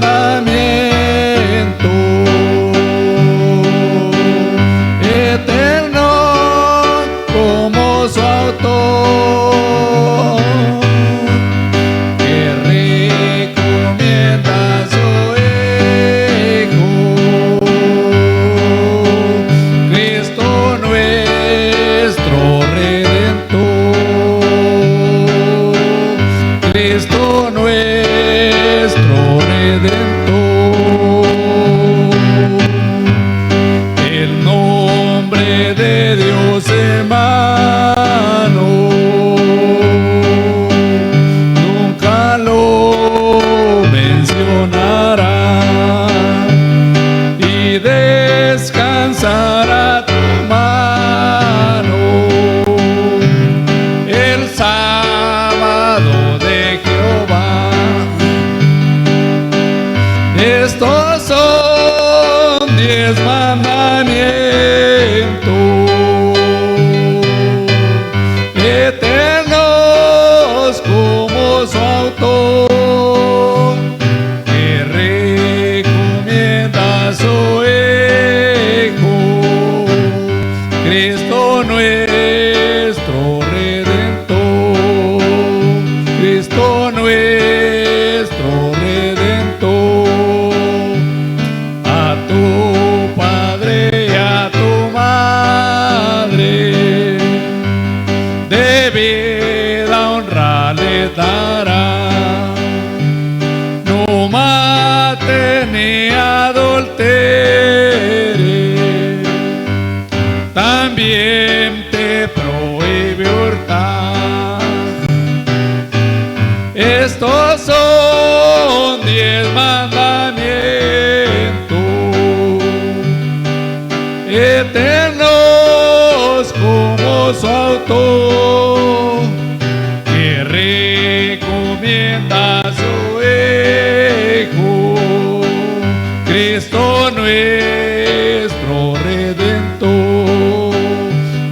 [SPEAKER 1] nuestro Redentor,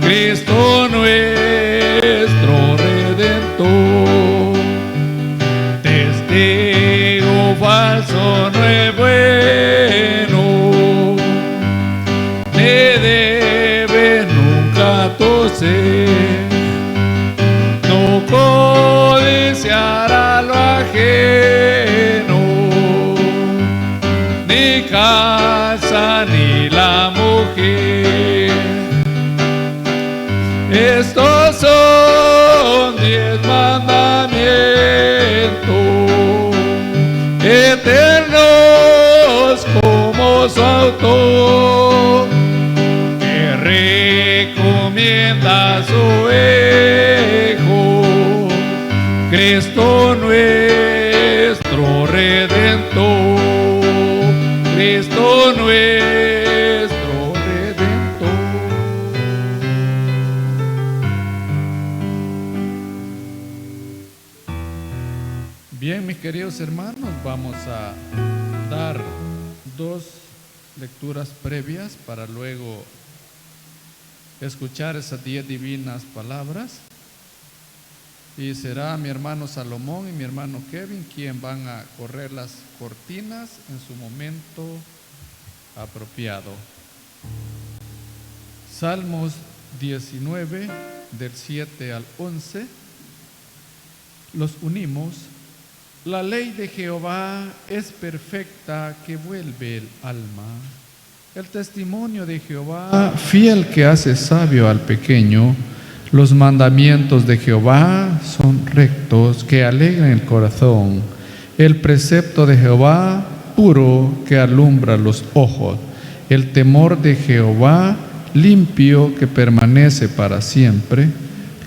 [SPEAKER 1] Cristo nuestro Redentor. Testigo falso no es bueno, te debes nunca toser, no codiciará lo ajeno, ni casa ni la mujer. Estos son 10 mandamientos eternos como su autor, que recomienda a su Hijo, Cristo nuestro Redentor, Cristo nuestro Redentor. Bien, mis queridos hermanos, vamos a dar 2 lecturas previas para luego escuchar esas 10 divinas palabras. Y será mi hermano Salomón y mi hermano Kevin quien van a correr las cortinas en su momento apropiado. Salmos 19, del 7 al 11. Los unimos. La ley de Jehová es perfecta, que vuelve el alma. El testimonio de Jehová, fiel, que hace sabio al pequeño. Los mandamientos de Jehová son rectos, que alegran el corazón. El precepto de Jehová, puro, que alumbra los ojos. El temor de Jehová, limpio, que permanece para siempre.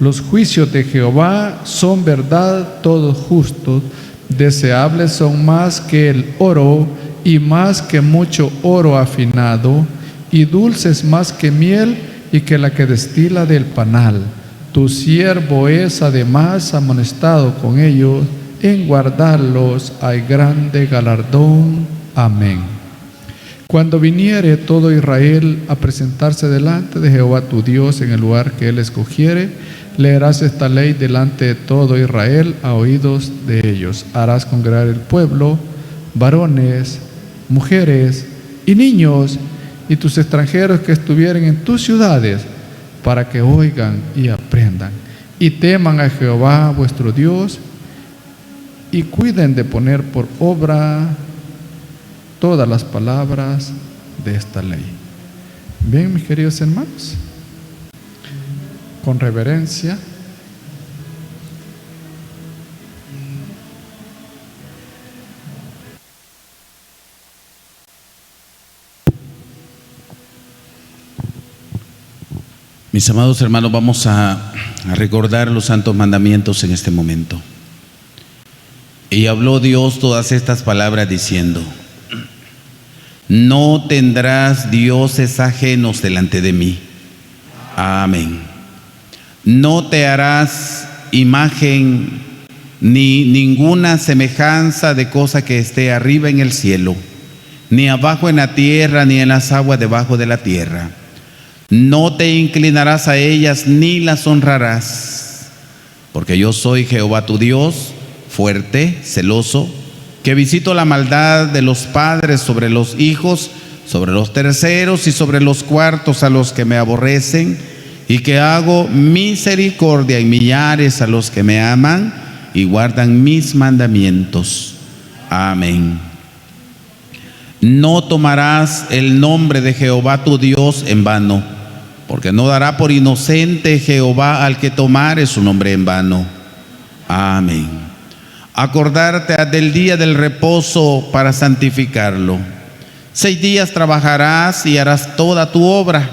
[SPEAKER 1] Los juicios de Jehová son verdad, todos justos. Deseables son más que el oro, y más que mucho oro afinado, y dulces más que miel, y que la que destila del panal. Tu siervo es además amonestado con ellos, en guardarlos hay grande galardón. Amén. Cuando viniere todo Israel a presentarse delante de Jehová tu Dios en el lugar que él escogiere, leerás esta ley delante de todo Israel a oídos de ellos. Harás congregar el pueblo, varones, mujeres y niños, y tus extranjeros que estuvieren en tus ciudades, para que oigan y aprendan, y teman a Jehová vuestro Dios, y cuiden de poner por obra todas las palabras de esta ley. Bien, mis queridos hermanos, con reverencia,
[SPEAKER 3] mis amados hermanos, vamos a recordar los santos mandamientos en este momento. Y habló Dios todas estas palabras diciendo: no tendrás dioses ajenos delante de mí. Amén. No te harás imagen ni ninguna semejanza de cosa que esté arriba en el cielo, ni abajo en la tierra, ni en las aguas debajo de la tierra. No te inclinarás a ellas ni las honrarás, porque yo soy Jehová tu Dios, fuerte, celoso, que visito la maldad de los padres sobre los hijos, sobre los terceros y sobre los cuartos a los que me aborrecen, y que hago misericordia en millares a los que me aman y guardan mis mandamientos. Amén. No tomarás el nombre de Jehová tu Dios en vano, porque no dará por inocente Jehová al que tomare su nombre en vano. Amén. Acordarte del día del reposo para santificarlo. 6 días trabajarás y harás toda tu obra,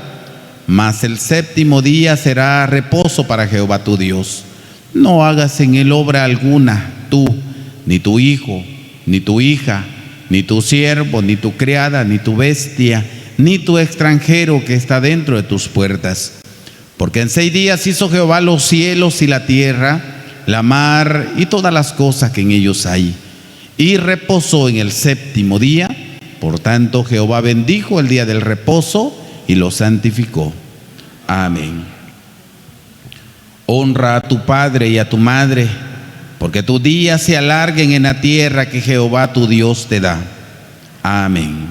[SPEAKER 3] mas el 7º día será reposo para Jehová tu Dios. No hagas en él obra alguna, tú, ni tu hijo, ni tu hija, ni tu siervo, ni tu criada, ni tu bestia, ni tu extranjero que está dentro de tus puertas. Porque en 6 días hizo Jehová los cielos y la tierra, la mar y todas las cosas que en ellos hay. Y reposó en el 7º día. Por tanto, Jehová bendijo el día del reposo y lo santificó. Amén. Honra a tu padre y a tu madre, porque tus días se alarguen en la tierra que Jehová tu Dios te da. Amén.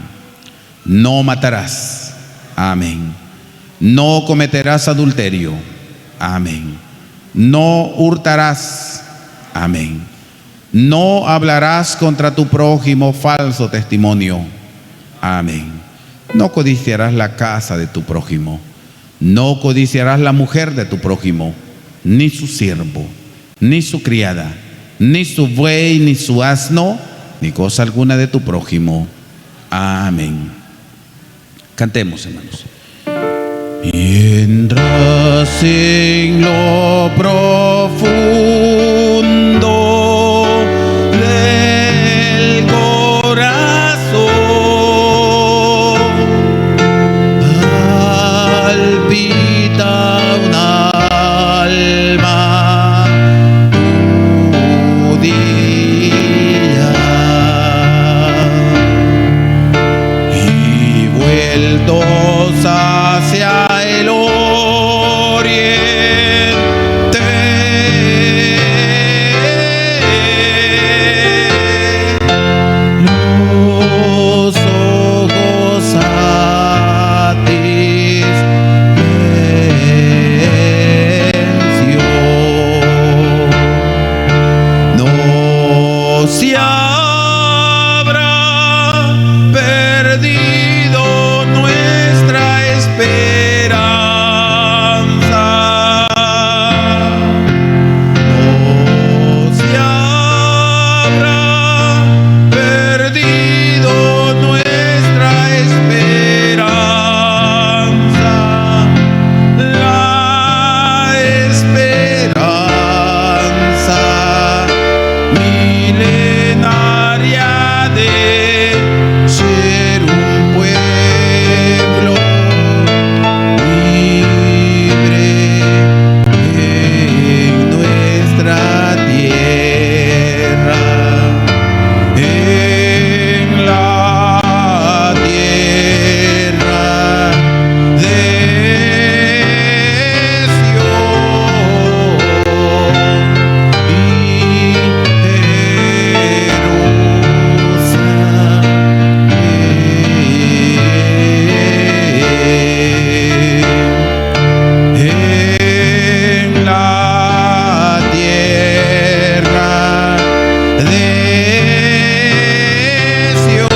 [SPEAKER 3] No matarás. Amén. No cometerás adulterio. Amén. No hurtarás. Amén. No hablarás contra tu prójimo falso testimonio. Amén. No codiciarás la casa de tu prójimo. No codiciarás la mujer de tu prójimo, ni su siervo, ni su criada, ni su buey, ni su asno, ni cosa alguna de tu prójimo. Amén. Cantemos, hermanos. Mientras en lo profundo del corazón palpita un alma judía y vueltos hacia el oriente, los ojos satisfeció. No se habrá perdido nuestra esperanza. No se habrá perdido nuestra esperanza. La esperanza milenaria de ser un pueblo libre en nuestra tierra, en la tierra de Sion y Jerusalén, en la tierra de Sion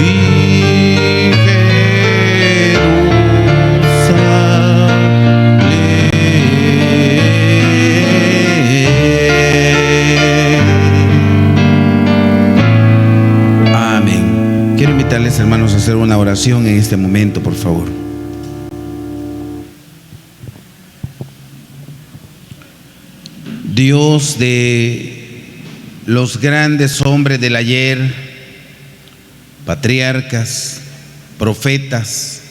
[SPEAKER 3] y Jerusalén. Amén. Quiero invitarles, hermanos, a hacer una oración en este momento, por favor. Dios de los grandes hombres del ayer, patriarcas, profetas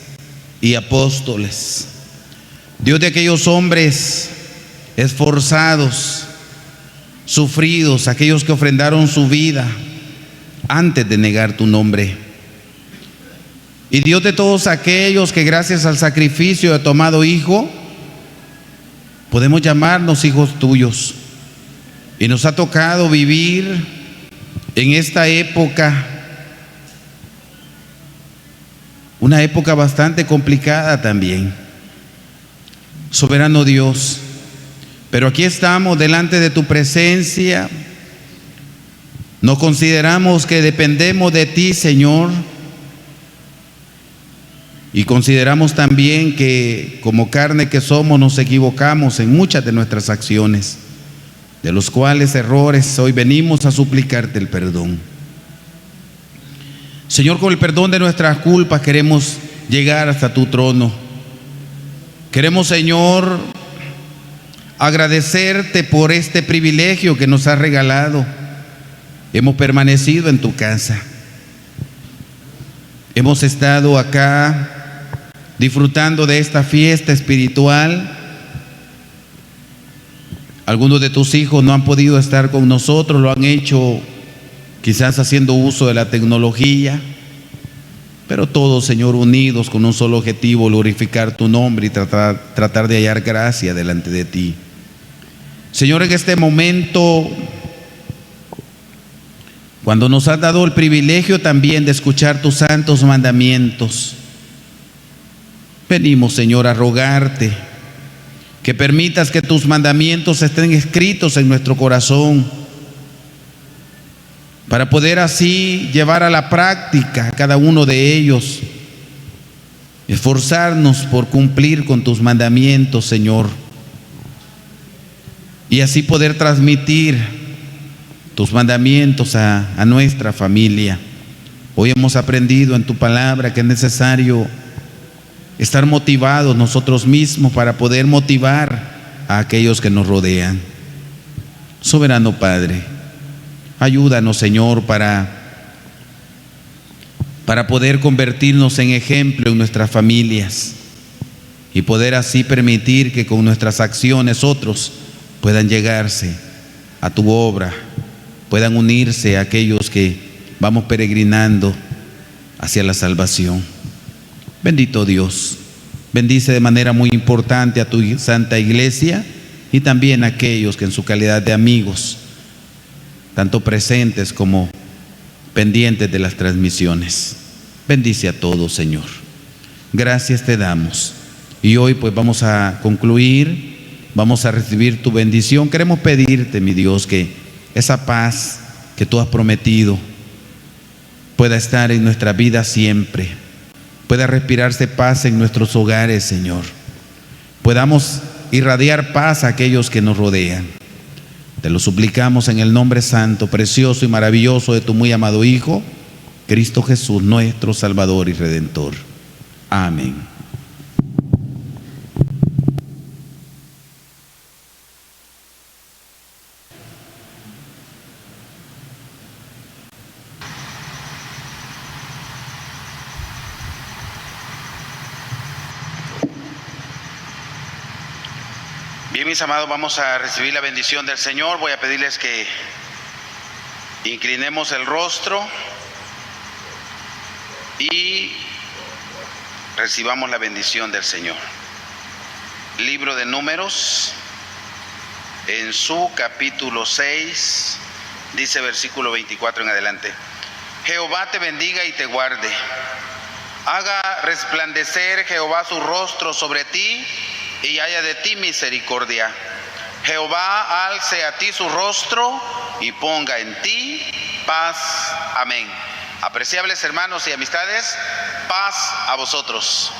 [SPEAKER 3] y apóstoles, Dios de aquellos hombres esforzados, sufridos, aquellos que ofrendaron su vida antes de negar tu nombre, y Dios de todos aquellos que gracias al sacrificio de tu amado Hijo podemos llamarnos hijos tuyos. Y nos ha tocado vivir en esta época, una época bastante complicada también, soberano Dios, pero aquí estamos delante de tu presencia. Nos consideramos que dependemos de ti, Señor, y consideramos también que como carne que somos nos equivocamos en muchas de nuestras acciones, de los cuales errores hoy venimos a suplicarte el perdón. Señor, con el perdón de nuestras culpas queremos llegar hasta tu trono. Queremos, Señor, agradecerte por este privilegio que nos has regalado. Hemos permanecido en tu casa. Hemos estado acá disfrutando de esta fiesta espiritual. Algunos de tus hijos no han podido estar con nosotros, lo han hecho quizás haciendo uso de la tecnología, pero todos, Señor, unidos con un solo objetivo: glorificar tu nombre y tratar de hallar gracia delante de ti. Señor, en este momento, cuando nos has dado el privilegio también de escuchar tus santos mandamientos, venimos, Señor, a rogarte que permitas que tus mandamientos estén escritos en nuestro corazón, para poder así llevar a la práctica cada uno de ellos, esforzarnos por cumplir con tus mandamientos, Señor, y así poder transmitir tus mandamientos a nuestra familia. Hoy hemos aprendido en tu palabra que es necesario estar motivados nosotros mismos para poder motivar a aquellos que nos rodean. Soberano Padre, ayúdanos, Señor, para poder convertirnos en ejemplo en nuestras familias y poder así permitir que con nuestras acciones otros puedan llegarse a tu obra, puedan unirse a aquellos que vamos peregrinando hacia la salvación. Bendito Dios, bendice de manera muy importante a tu santa iglesia y también a aquellos que en su calidad de amigos, tanto presentes como pendientes de las transmisiones. Bendice a todos, Señor. Gracias te damos. Y hoy pues vamos a concluir, vamos a recibir tu bendición. Queremos pedirte, mi Dios, que esa paz que tú has prometido pueda estar en nuestra vida siempre, pueda respirarse paz en nuestros hogares, Señor. Podamos irradiar paz a aquellos que nos rodean. Te lo suplicamos en el nombre santo, precioso y maravilloso de tu muy amado Hijo, Cristo Jesús, nuestro Salvador y Redentor. Amén. Bien, mis amados, vamos a recibir la bendición del Señor. Voy a pedirles que inclinemos el rostro y recibamos la bendición del Señor. Libro de Números, en su capítulo 6, dice versículo 24 en adelante: Jehová te bendiga y te guarde. Haga resplandecer Jehová su rostro sobre ti y haya de ti misericordia. Jehová alce a ti su rostro y ponga en ti paz. Amén. Apreciables hermanos y amistades, paz a vosotros.